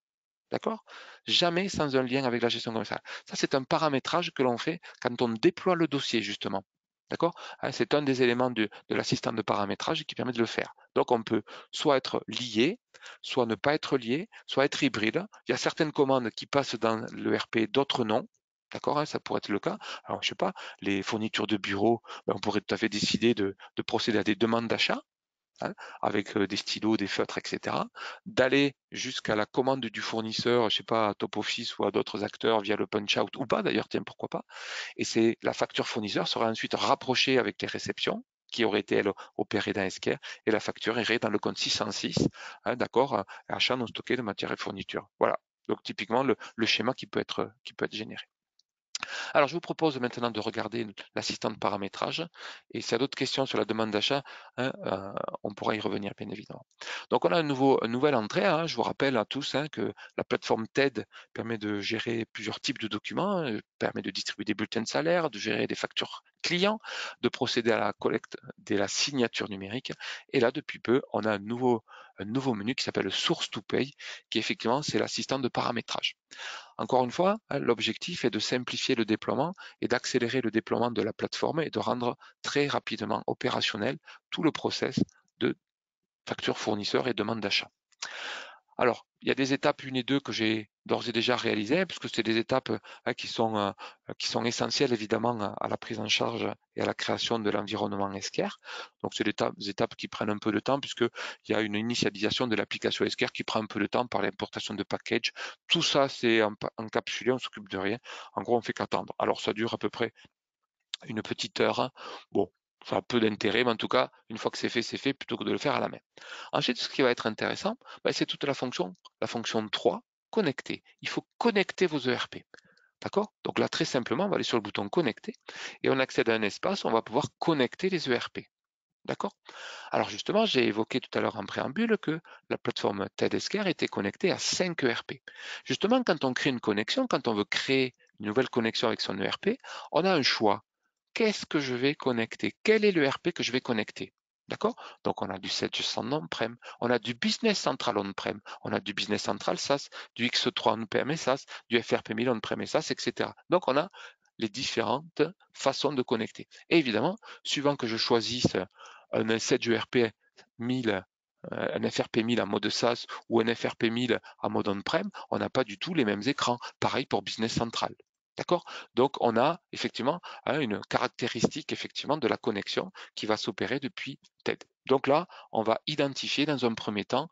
D'accord? Jamais sans un lien avec la gestion commerciale. Ça, c'est un paramétrage que l'on fait quand on déploie le dossier, justement. D'accord? C'est un des éléments de l'assistant de paramétrage qui permet de le faire. Donc, on peut soit être lié, soit ne pas être lié, soit être hybride. Il y a certaines commandes qui passent dans l'ERP, d'autres non. D'accord? Ça pourrait être le cas. Alors, je ne sais pas, les fournitures de bureau, on pourrait tout à fait décider de procéder à des demandes d'achat, avec des stylos, des feutres, etc., d'aller jusqu'à la commande du fournisseur, je sais pas, à Top Office ou à d'autres acteurs via le punch-out ou pas d'ailleurs, tiens, pourquoi pas. Et c'est la facture fournisseur sera ensuite rapprochée avec les réceptions qui auraient été, elles, opérées dans Esker, et la facture irait dans le compte 606, d'accord, achat non stocké de matières et fournitures. Voilà. Donc typiquement le schéma qui peut être généré. Alors, je vous propose maintenant de regarder l'assistant de paramétrage. Et s'il y a d'autres questions sur la demande d'achat, on pourra y revenir, bien évidemment. Donc, on a une nouvelle entrée. Je vous rappelle à tous que la plateforme TED permet de gérer plusieurs types de documents, permet de distribuer des bulletins de salaire, de gérer des factures clients, de procéder à la collecte de la signature numérique. Et là, depuis peu, on a un nouveau menu qui s'appelle Source to Pay, qui effectivement, c'est l'assistant de paramétrage. Encore une fois, l'objectif est de simplifier le déploiement et d'accélérer le déploiement de la plateforme et de rendre très rapidement opérationnel tout le process de facture fournisseur et demande d'achat. Alors, il y a des étapes 1 et 2 que j'ai d'ores et déjà réalisées, puisque c'est des étapes qui sont essentielles évidemment à la prise en charge et à la création de l'environnement Esker. Donc, c'est des étapes qui prennent un peu de temps, puisqu'il y a une initialisation de l'application Esker qui prend un peu de temps par l'importation de package. Tout ça, c'est encapsulé, on ne s'occupe de rien. En gros, on ne fait qu'attendre. Alors, ça dure à peu près une petite heure. Bon, ça a peu d'intérêt, mais en tout cas, une fois que c'est fait, plutôt que de le faire à la main. Ensuite, ce qui va être intéressant, c'est toute la fonction 3, connecter. Il faut connecter vos ERP. D'accord? Donc là, très simplement, on va aller sur le bouton connecter et on accède à un espace où on va pouvoir connecter les ERP. D'accord? Alors justement, j'ai évoqué tout à l'heure en préambule que la plateforme TEDSCare était connectée à 5 ERP. Justement, quand on crée une connexion, quand on veut créer une nouvelle connexion avec son ERP, on a un choix. Qu'est-ce que je vais connecter? Quel est l'ERP que je vais connecter? D'accord? Donc, on a du Sage on-prem, on a du Business Central on-prem, on a du Business Central SaaS, du X3 on-prem et SaaS, du FRP 1000 on-prem et SaaS, etc. Donc, on a les différentes façons de connecter. Et évidemment, suivant que je choisisse un Sage ERP 1000, un FRP 1000 en mode SaaS ou un FRP 1000 en mode on-prem, on n'a pas du tout les mêmes écrans. Pareil pour Business Central. D'accord? Donc, on a effectivement une caractéristique effectivement de la connexion qui va s'opérer depuis TED. Donc là, on va identifier dans un premier temps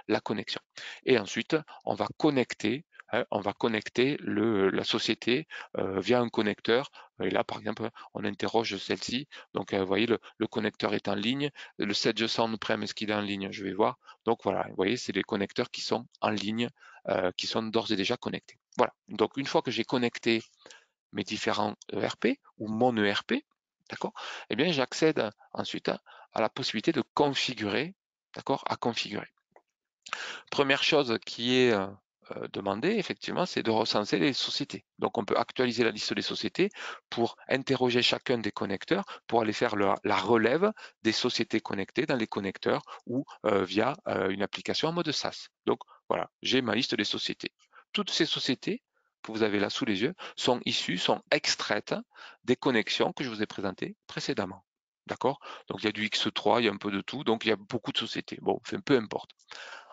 la connexion. Et ensuite, on va connecter, la société via un connecteur. Et là, par exemple, on interroge celle-ci. Donc, vous voyez, le connecteur est en ligne. Le 700 on-prem, est-ce qu'il est en ligne? Je vais voir. Donc voilà, vous voyez, c'est les connecteurs qui sont en ligne, qui sont d'ores et déjà connectés. Voilà. Donc, une fois que j'ai connecté mes différents ERP ou mon ERP, d'accord, eh bien, j'accède ensuite à la possibilité de configurer, d'accord, à configurer. Première chose qui est demandée, effectivement, c'est de recenser les sociétés. Donc, on peut actualiser la liste des sociétés pour interroger chacun des connecteurs, pour aller faire la relève des sociétés connectées dans les connecteurs ou via une application en mode SaaS. Donc, voilà, j'ai ma liste des sociétés. Toutes ces sociétés que vous avez là sous les yeux sont issues, sont extraites des connexions que je vous ai présentées précédemment. D'accord? Donc, il y a du X3, il y a un peu de tout, donc il y a beaucoup de sociétés. Bon, enfin, peu importe.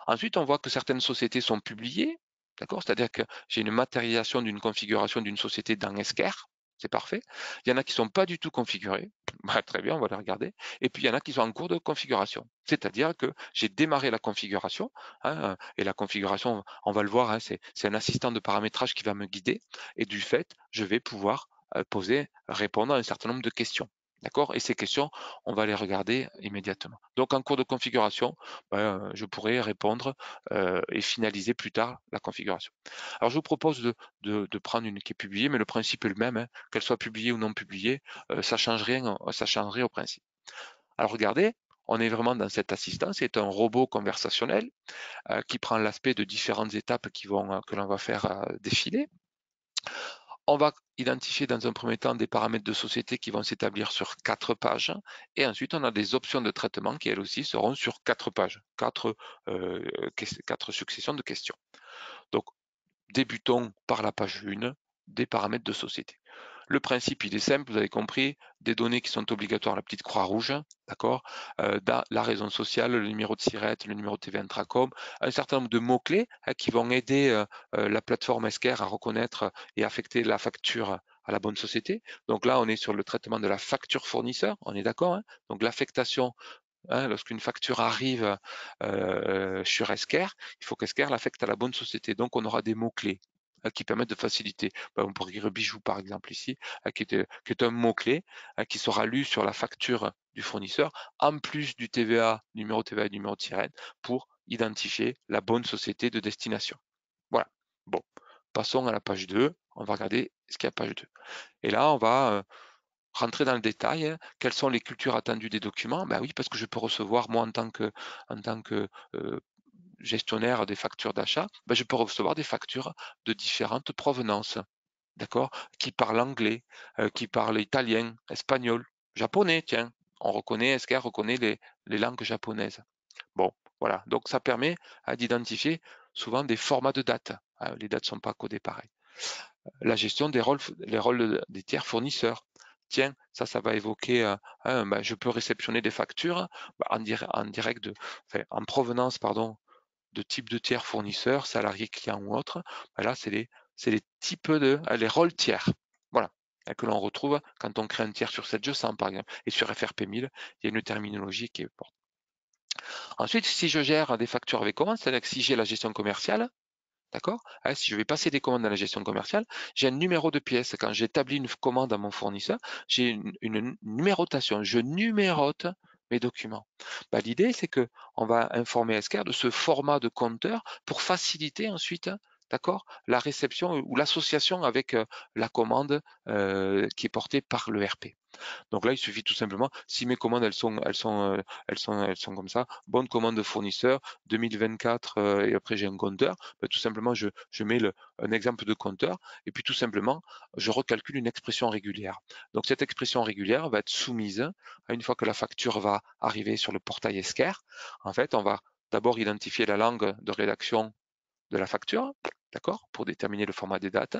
Ensuite, on voit que certaines sociétés sont publiées, d'accord? C'est-à-dire que j'ai une matérialisation d'une configuration d'une société dans Esker, c'est parfait. Il y en a qui ne sont pas du tout configurées, bah, très bien, on va les regarder. Et puis il y en a qui sont en cours de configuration, c'est-à-dire que j'ai démarré la configuration, et la configuration, on va le voir, c'est un assistant de paramétrage qui va me guider, et du fait, je vais pouvoir répondre à un certain nombre de questions. D'accord? Et ces questions, on va les regarder immédiatement. Donc en cours de configuration, je pourrais répondre et finaliser plus tard la configuration. Alors je vous propose de prendre une qui est publiée, mais le principe est le même, qu'elle soit publiée ou non publiée, ça change rien, ça change rien au principe. Alors regardez, on est vraiment dans cet assistant, c'est un robot conversationnel qui prend l'aspect de différentes étapes que l'on va faire défiler. On va identifier dans un premier temps des paramètres de société qui vont s'établir sur 4 pages et ensuite on a des options de traitement qui elles aussi seront sur 4 pages, 4 successions de questions. Donc débutons par la page 1 des paramètres de société. Le principe, il est simple, vous avez compris, des données qui sont obligatoires, la petite croix rouge, d'accord, la raison sociale, le numéro de SIRET, le numéro de TVA Intracom, un certain nombre de mots-clés qui vont aider la plateforme Esker à reconnaître et affecter la facture à la bonne société. Donc là, on est sur le traitement de la facture fournisseur, on est d'accord, donc l'affectation. Lorsqu'une facture arrive sur Esker, il faut qu'Esker l'affecte à la bonne société. Donc, on aura des mots-clés qui permettent de faciliter. On pourrait dire bijou, par exemple, ici, qui est un mot-clé qui sera lu sur la facture du fournisseur, en plus du TVA, numéro TVA et numéro de sirène, pour identifier la bonne société de destination. Voilà. Bon, passons à la page 2. On va regarder ce qu'il y a à page 2. Et là, on va rentrer dans le détail, quelles sont les cultures attendues des documents? Ben oui, parce que je peux recevoir, moi, en tant que gestionnaire des factures d'achat, ben je peux recevoir des factures de différentes provenances, d'accord? Qui parlent anglais, qui parlent italien, espagnol, japonais, tiens. Est-ce qu'elle reconnaît les langues japonaises? Bon, voilà. Donc, ça permet d'identifier souvent des formats de dates. Les dates ne sont pas codées pareil. La gestion les rôles des tiers fournisseurs. Tiens, ça va évoquer, je peux réceptionner des factures en direct en provenance, pardon, de type de tiers fournisseur, salarié, client ou autre. Là, c'est les types les rôles tiers. Voilà, que l'on retrouve quand on crée un tiers sur 700 par exemple. Et sur FRP 1000, il y a une terminologie qui est importante. Ensuite, si je gère des factures avec commande, c'est-à-dire que si j'ai la gestion commerciale, d'accord? Si je vais passer des commandes dans la gestion commerciale, j'ai un numéro de pièce. Quand j'établis une commande à mon fournisseur, j'ai une numérotation. Je numérote mes documents. L'idée, c'est que on va informer Esker de ce format de compteur pour faciliter ensuite, d'accord, la réception ou l'association avec la commande qui est portée par le RP. Donc là, il suffit tout simplement, si mes commandes elles sont comme ça, bonne commande de fournisseur 2024 et après j'ai un compteur, ben, tout simplement je mets un exemple de compteur et puis tout simplement je recalcule une expression régulière. Donc cette expression régulière va être soumise à une fois que la facture va arriver sur le portail Esquerre. En fait, on va d'abord identifier la langue de rédaction de la facture, d'accord, pour déterminer le format des dates.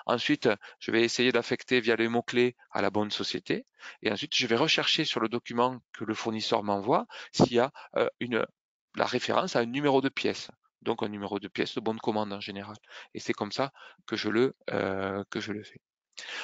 Ensuite, je vais essayer d'affecter via les mots-clés à la bonne société. Et ensuite, je vais rechercher sur le document que le fournisseur m'envoie s'il y a la référence à un numéro de pièce. Donc un numéro de pièce de bonne de commande en général. Et c'est comme ça que que je le fais.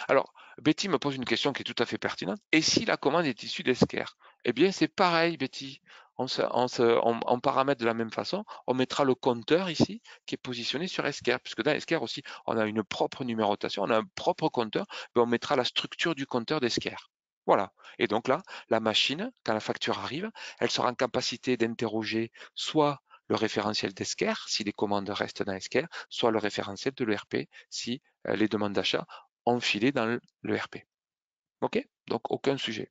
Alors, Betty me pose une question qui est tout à fait pertinente. Et si la commande est issue d'Esquerre? Eh bien, c'est pareil, Betty. On paramètre de la même façon. On mettra le compteur ici qui est positionné sur Esquerre, puisque dans Esquerre aussi, on a une propre numérotation, on a un propre compteur, mais on mettra la structure du compteur d'Esquerre. Voilà. Et donc là, la machine, quand la facture arrive, elle sera en capacité d'interroger soit le référentiel d'Esquerre, si les commandes restent dans Esquerre, soit le référentiel de l'ERP, si les demandes d'achat enfilé dans le RP. OK? Donc aucun sujet.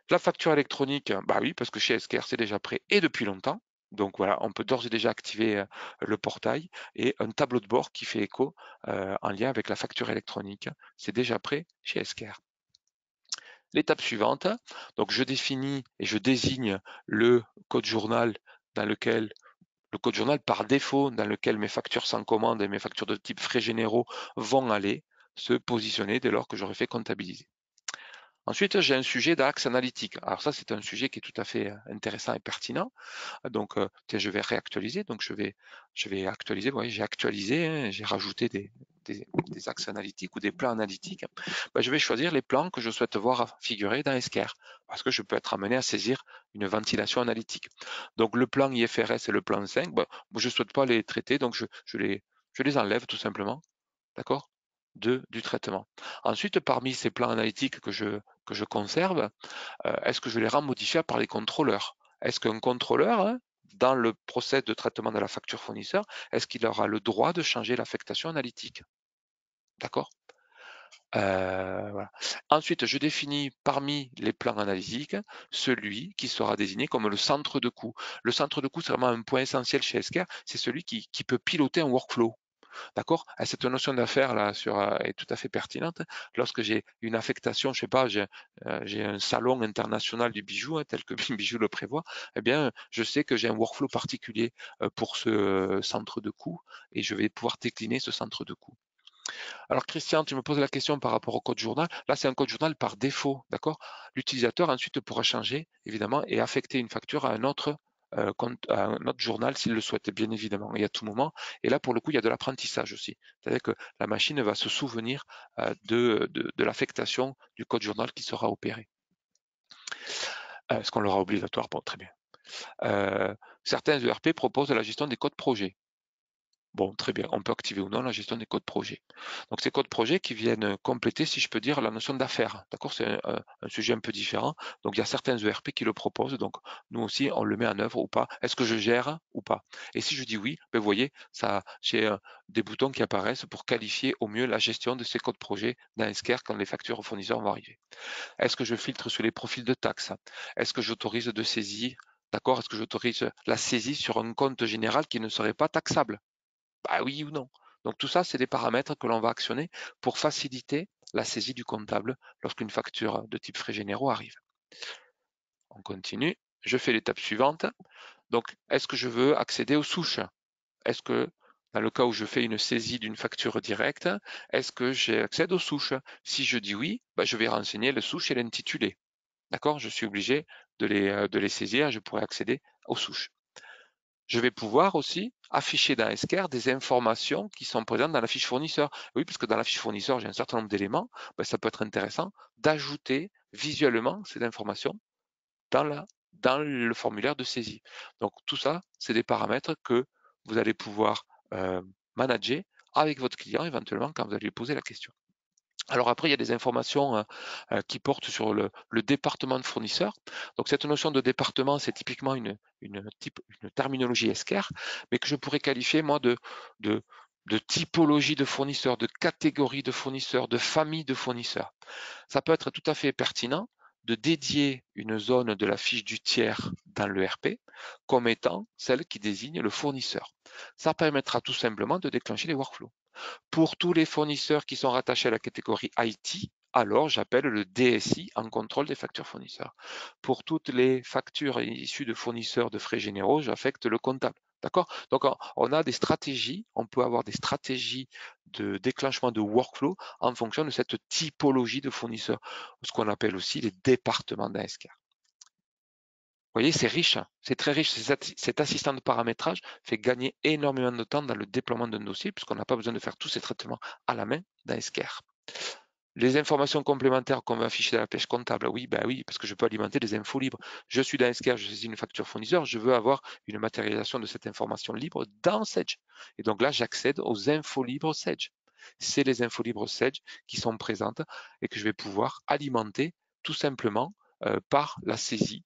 La facture électronique, bah oui, parce que chez Esquerre, c'est déjà prêt et depuis longtemps. Donc voilà, on peut d'ores et déjà activer le portail et un tableau de bord qui fait écho en lien avec la facture électronique. C'est déjà prêt chez Esquerre. L'étape suivante, donc je définis et je désigne le code journal dans lequel le code journal par défaut dans lequel mes factures sans commande et mes factures de type frais généraux vont aller se positionner dès lors que j'aurai fait comptabiliser. Ensuite, j'ai un sujet d'axe analytique. Alors ça, c'est un sujet qui est tout à fait intéressant et pertinent. Donc, je vais réactualiser. Donc, je vais actualiser. Vous voyez, j'ai actualisé, hein, j'ai rajouté des axes analytiques ou des plans analytiques. Ben, je vais choisir les plans que je souhaite voir figurer dans Esquerre parce que je peux être amené à saisir une ventilation analytique. Donc, le plan IFRS et le plan 5, ben, je ne souhaite pas les traiter, donc je les enlève tout simplement, d'accord, du traitement. Ensuite, parmi ces plans analytiques que je conserve, est-ce que je les rends modifiables par les contrôleurs? Est-ce qu'un contrôleur, hein, dans le process de traitement de la facture fournisseur, est-ce qu'il aura le droit de changer l'affectation analytique? D'accord? Voilà. Ensuite, je définis parmi les plans analytiques celui qui sera désigné comme le centre de coût. Le centre de coût, c'est vraiment un point essentiel chez Esquerre, c'est celui qui peut piloter un workflow. D'accord? Cette notion d'affaires là est tout à fait pertinente. Lorsque j'ai une affectation, je sais pas, j'ai un salon international du bijou, hein, tel que Bijou le prévoit, eh bien, je sais que j'ai un workflow particulier pour ce centre de coût et je vais pouvoir décliner ce centre de coût. Alors Christian, tu me poses la question par rapport au code journal. Là, c'est un code journal par défaut, d'accord? L'utilisateur ensuite pourra changer, évidemment, et affecter une facture à un autre à un autre journal s'il le souhaite, bien évidemment, et à tout moment. Et là, pour le coup, il y a de l'apprentissage aussi. C'est-à-dire que la machine va se souvenir de l'affectation du code journal qui sera opéré. Est-ce qu'on l'aura obligatoire? Bon, très bien. Certains ERP proposent la gestion des codes projets. Bon, très bien, on peut activer ou non la gestion des codes projets. Donc ces codes projets qui viennent compléter, si je peux dire, la notion d'affaires. D'accord, c'est un sujet un peu différent. Donc il y a certains ERP qui le proposent. Donc nous aussi, on le met en œuvre ou pas. Est-ce que je gère ou pas? Et si je dis oui, ben, vous voyez, ça, j'ai des boutons qui apparaissent pour qualifier au mieux la gestion de ces codes projets dans Esquerre quand les factures aux fournisseurs vont arriver. Est-ce que je filtre sur les profils de taxes? Est-ce que j'autorise de saisie? D'accord, est-ce que j'autorise la saisie sur un compte général qui ne serait pas taxable? Bah oui ou non. Donc tout ça, c'est des paramètres que l'on va actionner pour faciliter la saisie du comptable lorsqu'une facture de type frais généraux arrive. On continue. Je fais l'étape suivante. Donc, est-ce que je veux accéder aux souches? Est-ce que, dans le cas où je fais une saisie d'une facture directe, est-ce que j'accède aux souches? Si je dis oui, bah, je vais renseigner le souche et l'intitulé. D'accord? Je suis obligé de les saisir, je pourrai accéder aux souches. Je vais pouvoir aussi afficher dans Esquerre des informations qui sont présentes dans la fiche fournisseur. Oui, parce que dans la fiche fournisseur, j'ai un certain nombre d'éléments. Ben, ça peut être intéressant d'ajouter visuellement ces informations dans le formulaire de saisie. Donc tout ça, c'est des paramètres que vous allez pouvoir manager avec votre client éventuellement quand vous allez lui poser la question. Alors après, il y a des informations qui portent sur le département de fournisseur. Donc cette notion de département, c'est typiquement une terminologie Esquerre, mais que je pourrais qualifier moi de de typologie de fournisseurs, de catégorie de fournisseurs, de famille de fournisseurs. Ça peut être tout à fait pertinent de dédier une zone de la fiche du tiers dans l'ERP comme étant celle qui désigne le fournisseur. Ça permettra tout simplement de déclencher les workflows. Pour tous les fournisseurs qui sont rattachés à la catégorie IT, alors j'appelle le DSI en contrôle des factures fournisseurs. Pour toutes les factures issues de fournisseurs de frais généraux, j'affecte le comptable. D'accord? Donc on a des stratégies, on peut avoir des stratégies de déclenchement de workflow en fonction de cette typologie de fournisseurs, ce qu'on appelle aussi les départements d'ASCAR. Vous voyez, c'est riche, hein. C'est très riche. Cet assistant de paramétrage fait gagner énormément de temps dans le déploiement d'un dossier puisqu'on n'a pas besoin de faire tous ces traitements à la main dans SQR. Les informations complémentaires qu'on va afficher dans la pêche comptable, oui, ben oui, parce que je peux alimenter des infos libres. Je suis dans SQR, je saisis une facture fournisseur, je veux avoir une matérialisation de cette information libre dans Sage. Et donc là, j'accède aux infos libres Sage. C'est les infos libres Sage qui sont présentes et que je vais pouvoir alimenter tout simplement par la saisie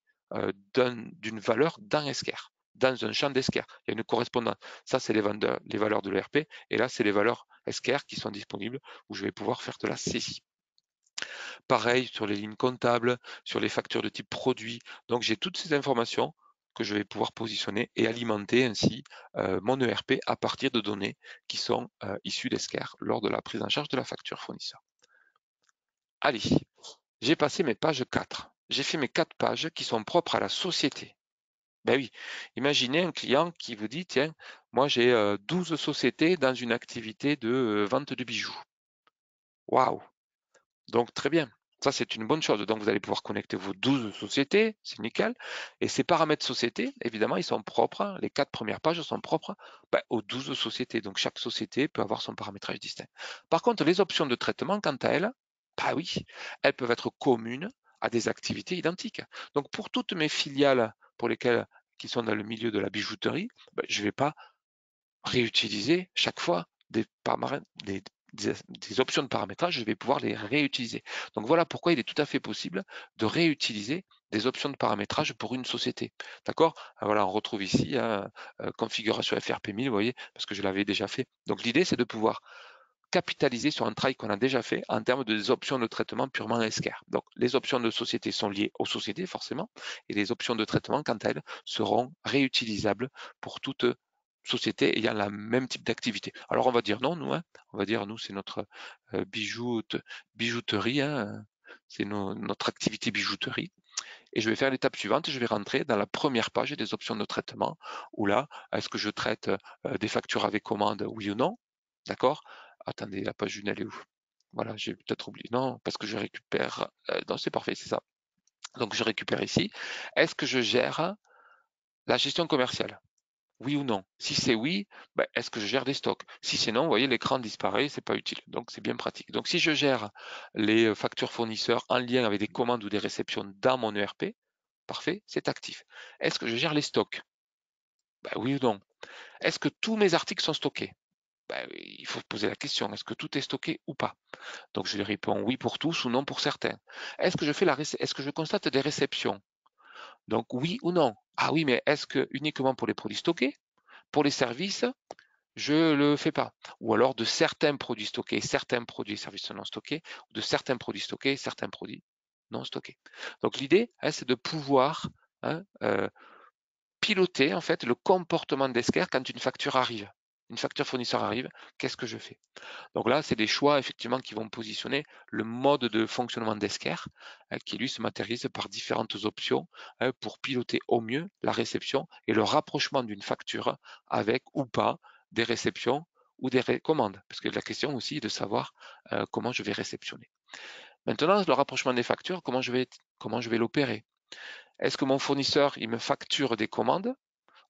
d'une valeur dans SQR, dans un champ d'SQR. Il y a une correspondance. Ça, c'est les valeurs de l'ERP, et là, c'est les valeurs SQR qui sont disponibles où je vais pouvoir faire de la saisie. Pareil sur les lignes comptables, sur les factures de type produit. Donc, j'ai toutes ces informations que je vais pouvoir positionner et alimenter ainsi mon ERP à partir de données qui sont issues d'SQR lors de la prise en charge de la facture fournisseur. Allez, j'ai passé mes pages 4. J'ai fait mes 4 pages qui sont propres à la société. Ben oui, imaginez un client qui vous dit, tiens, moi j'ai 12 sociétés dans une activité de vente de bijoux. Waouh! Donc très bien. Ça, c'est une bonne chose. Donc vous allez pouvoir connecter vos 12 sociétés, c'est nickel. Et ces paramètres sociétés, évidemment, ils sont propres, hein. Les 4 premières pages sont propres aux 12 sociétés. Donc chaque société peut avoir son paramétrage distinct. Par contre, les options de traitement, quant à elles, bah oui, elles peuvent être communes à des activités identiques. Donc pour toutes mes filiales pour lesquelles qui sont dans le milieu de la bijouterie, je ne vais pas réutiliser chaque fois des options de paramétrage, je vais pouvoir les réutiliser. Donc voilà pourquoi il est tout à fait possible de réutiliser des options de paramétrage pour une société. D'accord? Voilà, on retrouve ici configuration FRP 1000, vous voyez, parce que je l'avais déjà fait. Donc l'idée, c'est de pouvoir capitaliser sur un travail qu'on a déjà fait en termes de options de traitement purement SQR. Donc les options de société sont liées aux sociétés forcément, et les options de traitement, quant à elles, seront réutilisables pour toute société ayant le même type d'activité. Alors on va dire non, nous, hein, on va dire nous, c'est notre bijouterie, hein, c'est notre activité bijouterie. Et je vais faire l'étape suivante, je vais rentrer dans la première page des options de traitement, où là, est-ce que je traite des factures avec commande, oui ou non? D'accord? Attendez, la page 1, elle est où? Voilà, j'ai peut-être oublié. Non, parce que je récupère. Non, c'est parfait, c'est ça. Donc je récupère ici. Est-ce que je gère la gestion commerciale? Oui ou non? Si c'est oui, est-ce que je gère des stocks? Si c'est non, vous voyez, l'écran disparaît, c'est pas utile. Donc c'est bien pratique. Donc si je gère les factures fournisseurs en lien avec des commandes ou des réceptions dans mon ERP, parfait, c'est actif. Est-ce que je gère les stocks? Oui ou non? Est-ce que tous mes articles sont stockés? Il faut poser la question, est-ce que tout est stocké ou pas? Donc je lui réponds oui pour tous ou non pour certains. Est-ce que je constate des réceptions? Donc oui ou non? Ah oui, mais est-ce que uniquement pour les produits stockés? Pour les services, je le fais pas. Ou alors de certains produits stockés, certains produits et services non stockés, ou de certains produits stockés, certains produits non stockés. Donc l'idée, hein, c'est de pouvoir hein, piloter en fait le comportement d'Esquire quand une facture arrive. Une facture fournisseur arrive, qu'est-ce que je fais? Donc là, c'est des choix effectivement qui vont positionner le mode de fonctionnement d'Esquire, qui lui se matérialise par différentes options pour piloter au mieux la réception et le rapprochement d'une facture avec ou pas des réceptions ou des commandes. Parce que la question aussi est de savoir comment je vais réceptionner. Maintenant, le rapprochement des factures, comment je vais l'opérer? Est-ce que mon fournisseur, il me facture des commandes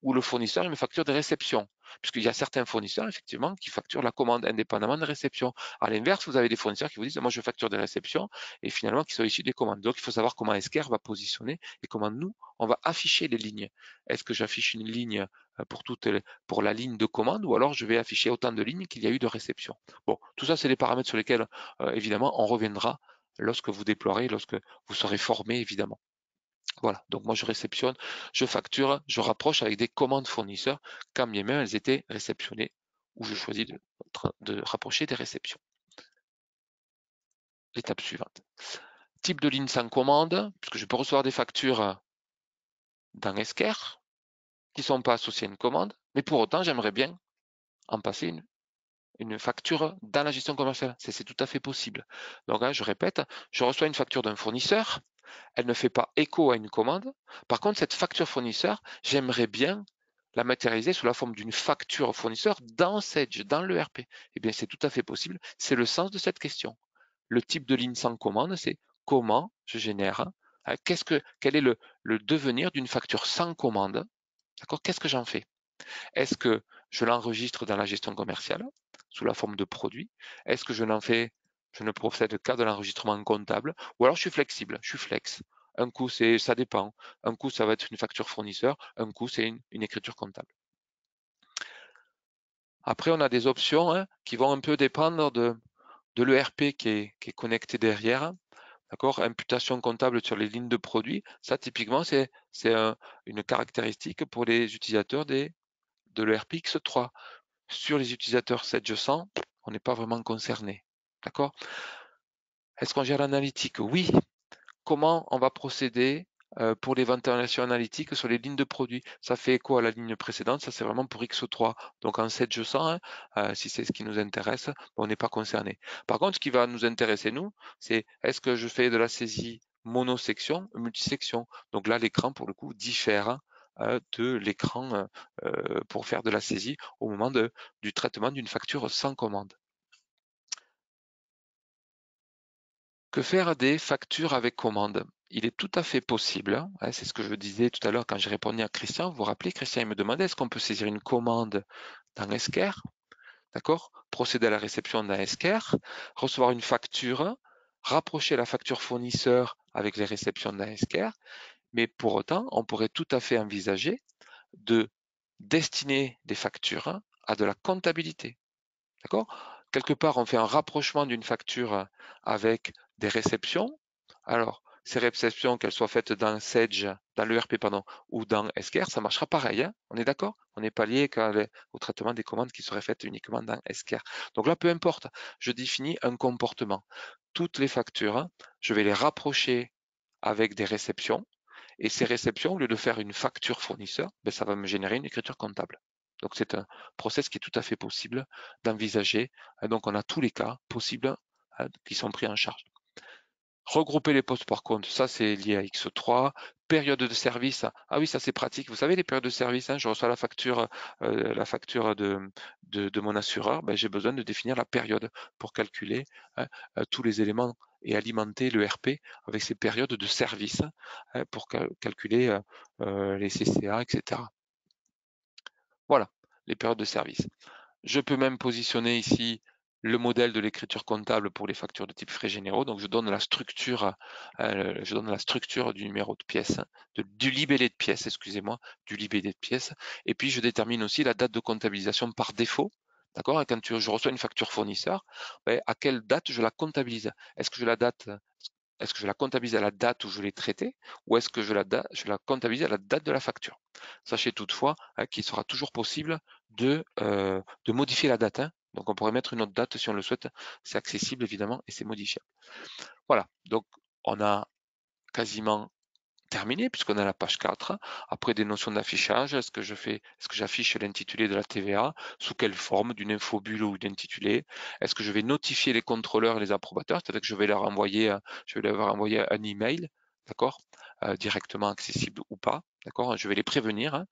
ou le fournisseur il me facture des réceptions? Puisqu'il y a certains fournisseurs, effectivement, qui facturent la commande indépendamment des réceptions. À l'inverse, vous avez des fournisseurs qui vous disent, moi, je facture des réceptions et finalement, qui sont issus des commandes. Donc, il faut savoir comment Esquire va positionner et comment nous, on va afficher les lignes. Est-ce que j'affiche une ligne pour la ligne de commande ou alors je vais afficher autant de lignes qu'il y a eu de réception? Bon, tout ça, c'est des paramètres sur lesquels, évidemment, on reviendra lorsque vous déploierez, lorsque vous serez formé, évidemment. Voilà, donc moi je réceptionne, je facture, je rapproche avec des commandes fournisseurs, quand bien même elles étaient réceptionnées ou je choisis de rapprocher des réceptions. L'étape suivante. Type de ligne sans commande, puisque je peux recevoir des factures dans Esker qui ne sont pas associées à une commande, mais pour autant, j'aimerais bien en passer une facture dans la gestion commerciale. C'est tout à fait possible. Donc, je répète, je reçois une facture d'un fournisseur, elle ne fait pas écho à une commande. Par contre, cette facture fournisseur, j'aimerais bien la matérialiser sous la forme d'une facture fournisseur dans Sage, dans l'ERP. Eh bien, c'est tout à fait possible. C'est le sens de cette question. Le type de ligne sans commande, c'est comment je génère, quel est le devenir d'une facture sans commande. D'accord? Qu'est-ce que j'en fais? Est-ce que je l'enregistre dans la gestion commerciale sous la forme de produit? Est-ce que je ne procède qu'à de l'enregistrement comptable? Ou alors je suis flexible, je suis flex. Un coup, ça dépend. Un coup, ça va être une facture fournisseur. Un coup, c'est une écriture comptable. Après, on a des options qui vont un peu dépendre de l'ERP qui est connecté derrière. D'accord? Imputation comptable sur les lignes de produits. Ça, typiquement, c'est une caractéristique pour les utilisateurs de l'ERP X3. Sur les utilisateurs 7G100, on n'est pas vraiment concerné. D'accord? Est-ce qu'on gère l'analytique? Oui. Comment on va procéder pour l'évaluation analytique sur les lignes de produits? Ça fait écho à la ligne précédente, ça c'est vraiment pour X3. Donc en 7G100, si c'est ce qui nous intéresse, on n'est pas concerné. Par contre, ce qui va nous intéresser, nous, c'est est-ce que je fais de la saisie monosection ou multisection? Donc là, l'écran, pour le coup, diffère de l'écran pour faire de la saisie au moment du traitement d'une facture sans commande. Que faire des factures avec commande? Il est tout à fait possible, c'est ce que je disais tout à l'heure quand j'ai répondu à Christian. Vous vous rappelez, Christian, il me demandait est-ce qu'on peut saisir une commande dans Esker, d'accord? Procéder à la réception dans Esker, recevoir une facture, rapprocher la facture fournisseur avec les réceptions dans Esker, mais pour autant, on pourrait tout à fait envisager de destiner des factures à de la comptabilité. D'accord? Quelque part, on fait un rapprochement d'une facture avec des réceptions. Alors, ces réceptions, qu'elles soient faites dans Sage, dans l'ERP, pardon, ou dans Esker, ça marchera pareil. On est d'accord? On n'est pas lié au traitement des commandes qui seraient faites uniquement dans Esker. Donc là, peu importe, je définis un comportement. Toutes les factures, je vais les rapprocher avec des réceptions. Et ces réceptions, au lieu de faire une facture fournisseur, ça va me générer une écriture comptable. Donc c'est un process qui est tout à fait possible d'envisager. Donc on a tous les cas possibles qui sont pris en charge. Regrouper les postes par contre, ça c'est lié à X3. Période de service, ah oui, ça c'est pratique. Vous savez, les périodes de service, je reçois la facture de mon assureur, j'ai besoin de définir la période pour calculer tous les éléments et alimenter le RP avec ces périodes de service pour calculer les CCA, etc. Voilà, les périodes de service. Je peux même positionner ici le modèle de l'écriture comptable pour les factures de type frais généraux. Donc je donne la structure, du numéro de pièce, du libellé de pièce, excusez-moi, du libellé de pièce. Et puis je détermine aussi la date de comptabilisation par défaut. D'accord? Et quand je reçois une facture fournisseur, à quelle date je la comptabilise? Est-ce que je la comptabilise à la date où je l'ai traitée ou est-ce que je la comptabilise à la date de la facture? Sachez toutefois qu'il sera toujours possible de modifier la date. Donc on pourrait mettre une autre date si on le souhaite. C'est accessible évidemment et c'est modifiable. Voilà, donc on a quasiment terminé puisqu'on a la page 4. Après des notions d'affichage, est-ce que j'affiche l'intitulé de la TVA? Sous quelle forme? D'une infobulle ou d'intitulé? Est-ce que je vais notifier les contrôleurs et les approbateurs? C'est-à-dire que je vais leur envoyer un email, d'accord? Directement accessible ou pas, d'accord? Je vais les prévenir.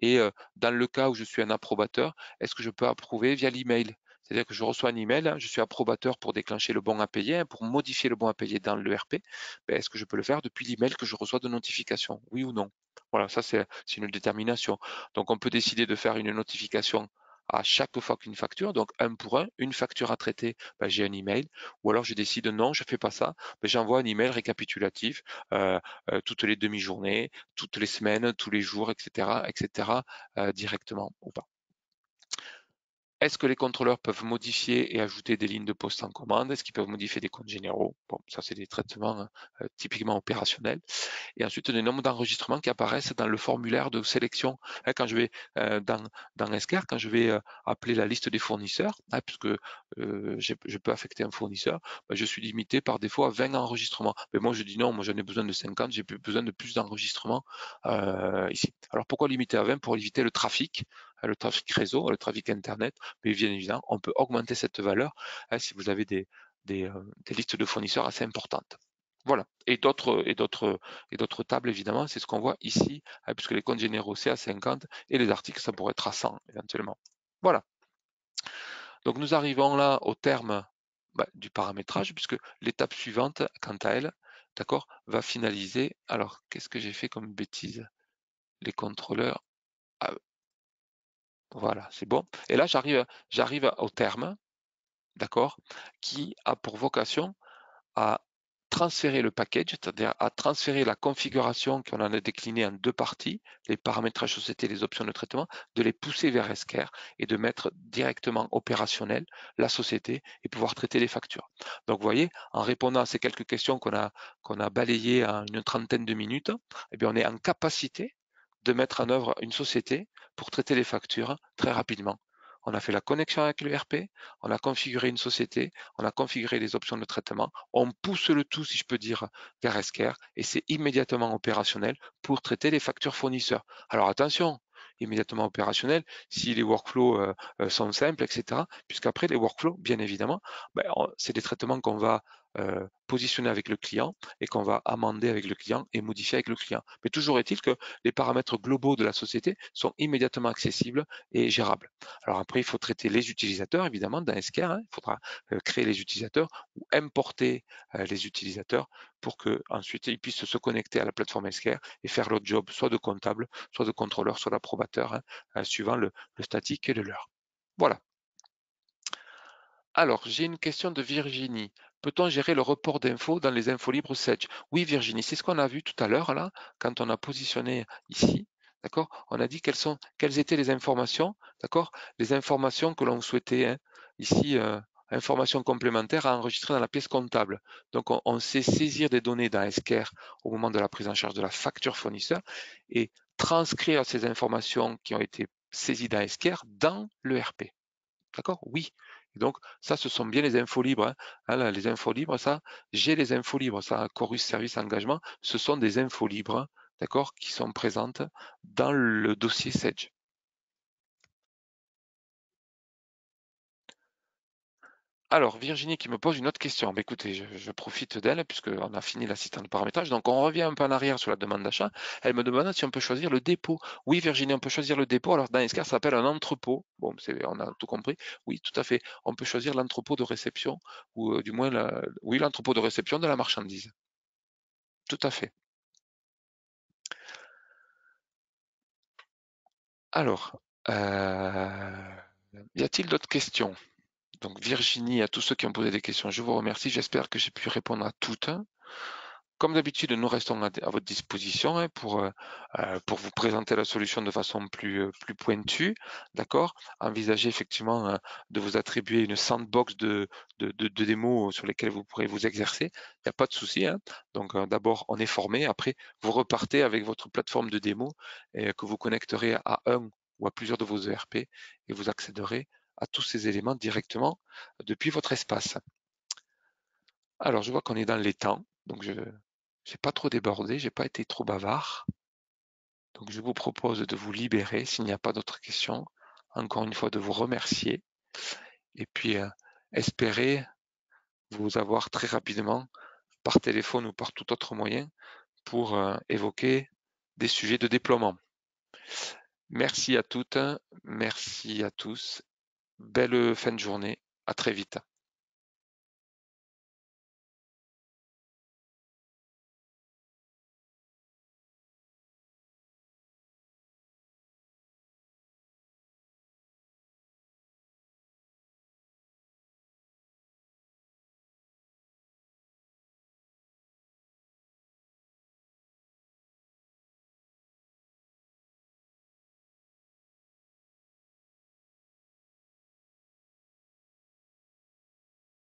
Et dans le cas où je suis un approbateur, est-ce que je peux approuver via l'email? C'est-à-dire que je reçois un email, je suis approbateur pour déclencher le bon à payer, pour modifier le bon à payer dans l'ERP. Est-ce que je peux le faire depuis l'email que je reçois de notification? Oui ou non? Voilà, ça c'est une détermination. Donc on peut décider de faire une notification à chaque fois qu'une facture, donc un pour un, une facture à traiter, j'ai un email, ou alors je décide non, je fais pas ça, j'envoie un email récapitulatif toutes les demi-journées, toutes les semaines, tous les jours, etc., directement ou pas. Est-ce que les contrôleurs peuvent modifier et ajouter des lignes de poste en commande? Est-ce qu'ils peuvent modifier des comptes généraux? Bon, ça c'est des traitements typiquement opérationnels. Et ensuite les nombres d'enregistrements qui apparaissent dans le formulaire de sélection. Hein, quand je vais dans Esker, quand je vais appeler la liste des fournisseurs, hein, puisque je peux affecter un fournisseur, ben, je suis limité par défaut à 20 enregistrements. Mais moi je dis non, moi j'en ai besoin de 50, j'ai besoin de plus d'enregistrements ici. Alors pourquoi limiter à 20? Pour éviter le trafic réseau, le trafic internet, mais bien évidemment, on peut augmenter cette valeur hein, si vous avez des listes de fournisseurs assez importantes. Voilà. Et d'autres tables, évidemment, c'est ce qu'on voit ici, hein, puisque les comptes généraux, c'est à 50 et les articles, ça pourrait être à 100 éventuellement. Voilà. Donc nous arrivons là au terme du paramétrage, puisque l'étape suivante, quant à elle, d'accord, va finaliser. Alors, qu'est-ce que j'ai fait comme bêtise? Les contrôleurs. Ah, voilà, c'est bon. Et là, j'arrive au terme, d'accord, qui a pour vocation à transférer le package, c'est-à-dire à transférer la configuration qu'on en a déclinée en deux parties, les paramétrages société, les options de traitement, de les pousser vers Esker et de mettre directement opérationnel la société et pouvoir traiter les factures. Donc vous voyez, en répondant à ces quelques questions qu'on a balayées en une trentaine de minutes, eh bien, on est en capacité de mettre en œuvre une société pour traiter les factures très rapidement. On a fait la connexion avec le RP, on a configuré une société, on a configuré les options de traitement, on pousse le tout, si je peux dire, vers Esker et c'est immédiatement opérationnel pour traiter les factures fournisseurs. Alors attention, immédiatement opérationnel si les workflows sont simples, etc. Puisqu'après, les workflows, bien évidemment, c'est des traitements qu'on va positionner avec le client et qu'on va amender avec le client et modifier avec le client. Mais toujours est-il que les paramètres globaux de la société sont immédiatement accessibles et gérables. Alors après, il faut traiter les utilisateurs, évidemment, dans Esker. Hein, il faudra créer les utilisateurs ou importer les utilisateurs pour qu'ensuite ils puissent se connecter à la plateforme Esker et faire leur job soit de comptable, soit de contrôleur, soit d'approbateur, hein, suivant le statique et le leur. Voilà. Alors, j'ai une question de Virginie. Peut-on gérer le report d'infos dans les infos libres Sedge? Oui, Virginie, c'est ce qu'on a vu tout à l'heure là, quand on a positionné ici. D'accord? On a dit quelles étaient les informations, d'accord? Les informations que l'on souhaitait, hein, ici, informations complémentaires à enregistrer dans la pièce comptable. Donc, on sait saisir des données dans Esker au moment de la prise en charge de la facture fournisseur et transcrire ces informations qui ont été saisies dans Esker dans le RP. D'accord? Oui. Et donc, ça, ce sont bien les infos libres. Hein. Là, les infos libres, ça, j'ai les infos libres. Ça, Chorus Service Engagement, ce sont des infos libres, d'accord, qui sont présentes dans le dossier Sedge. Alors, Virginie qui me pose une autre question. Écoutez, je profite d'elle puisqu'on a fini l'assistant de paramétrage. Donc, on revient un peu en arrière sur la demande d'achat. Elle me demande si on peut choisir le dépôt. Oui, Virginie, on peut choisir le dépôt. Alors, dans Escar, ça s'appelle un entrepôt. Bon, on a tout compris. Oui, tout à fait. On peut choisir l'entrepôt de réception ou du moins, oui, l'entrepôt de réception de la marchandise. Tout à fait. Alors, y a-t-il d'autres questions? Donc, Virginie, à tous ceux qui ont posé des questions, je vous remercie. J'espère que j'ai pu répondre à toutes. Comme d'habitude, nous restons à votre disposition hein, pour vous présenter la solution de façon plus pointue, d'accord? Envisagez effectivement de vous attribuer une sandbox de démos sur lesquelles vous pourrez vous exercer. Il n'y a pas de souci. Hein. Donc d'abord, on est formé. Après, vous repartez avec votre plateforme de démo que vous connecterez à un ou à plusieurs de vos ERP et vous accéderez à tous ces éléments directement depuis votre espace. Alors, je vois qu'on est dans les temps, donc je n'ai pas trop débordé, j'ai pas été trop bavard. Donc, je vous propose de vous libérer s'il n'y a pas d'autres questions. Encore une fois, de vous remercier et puis espérer vous avoir très rapidement par téléphone ou par tout autre moyen pour évoquer des sujets de déploiement. Merci à toutes, merci à tous. Belle fin de journée. À très vite.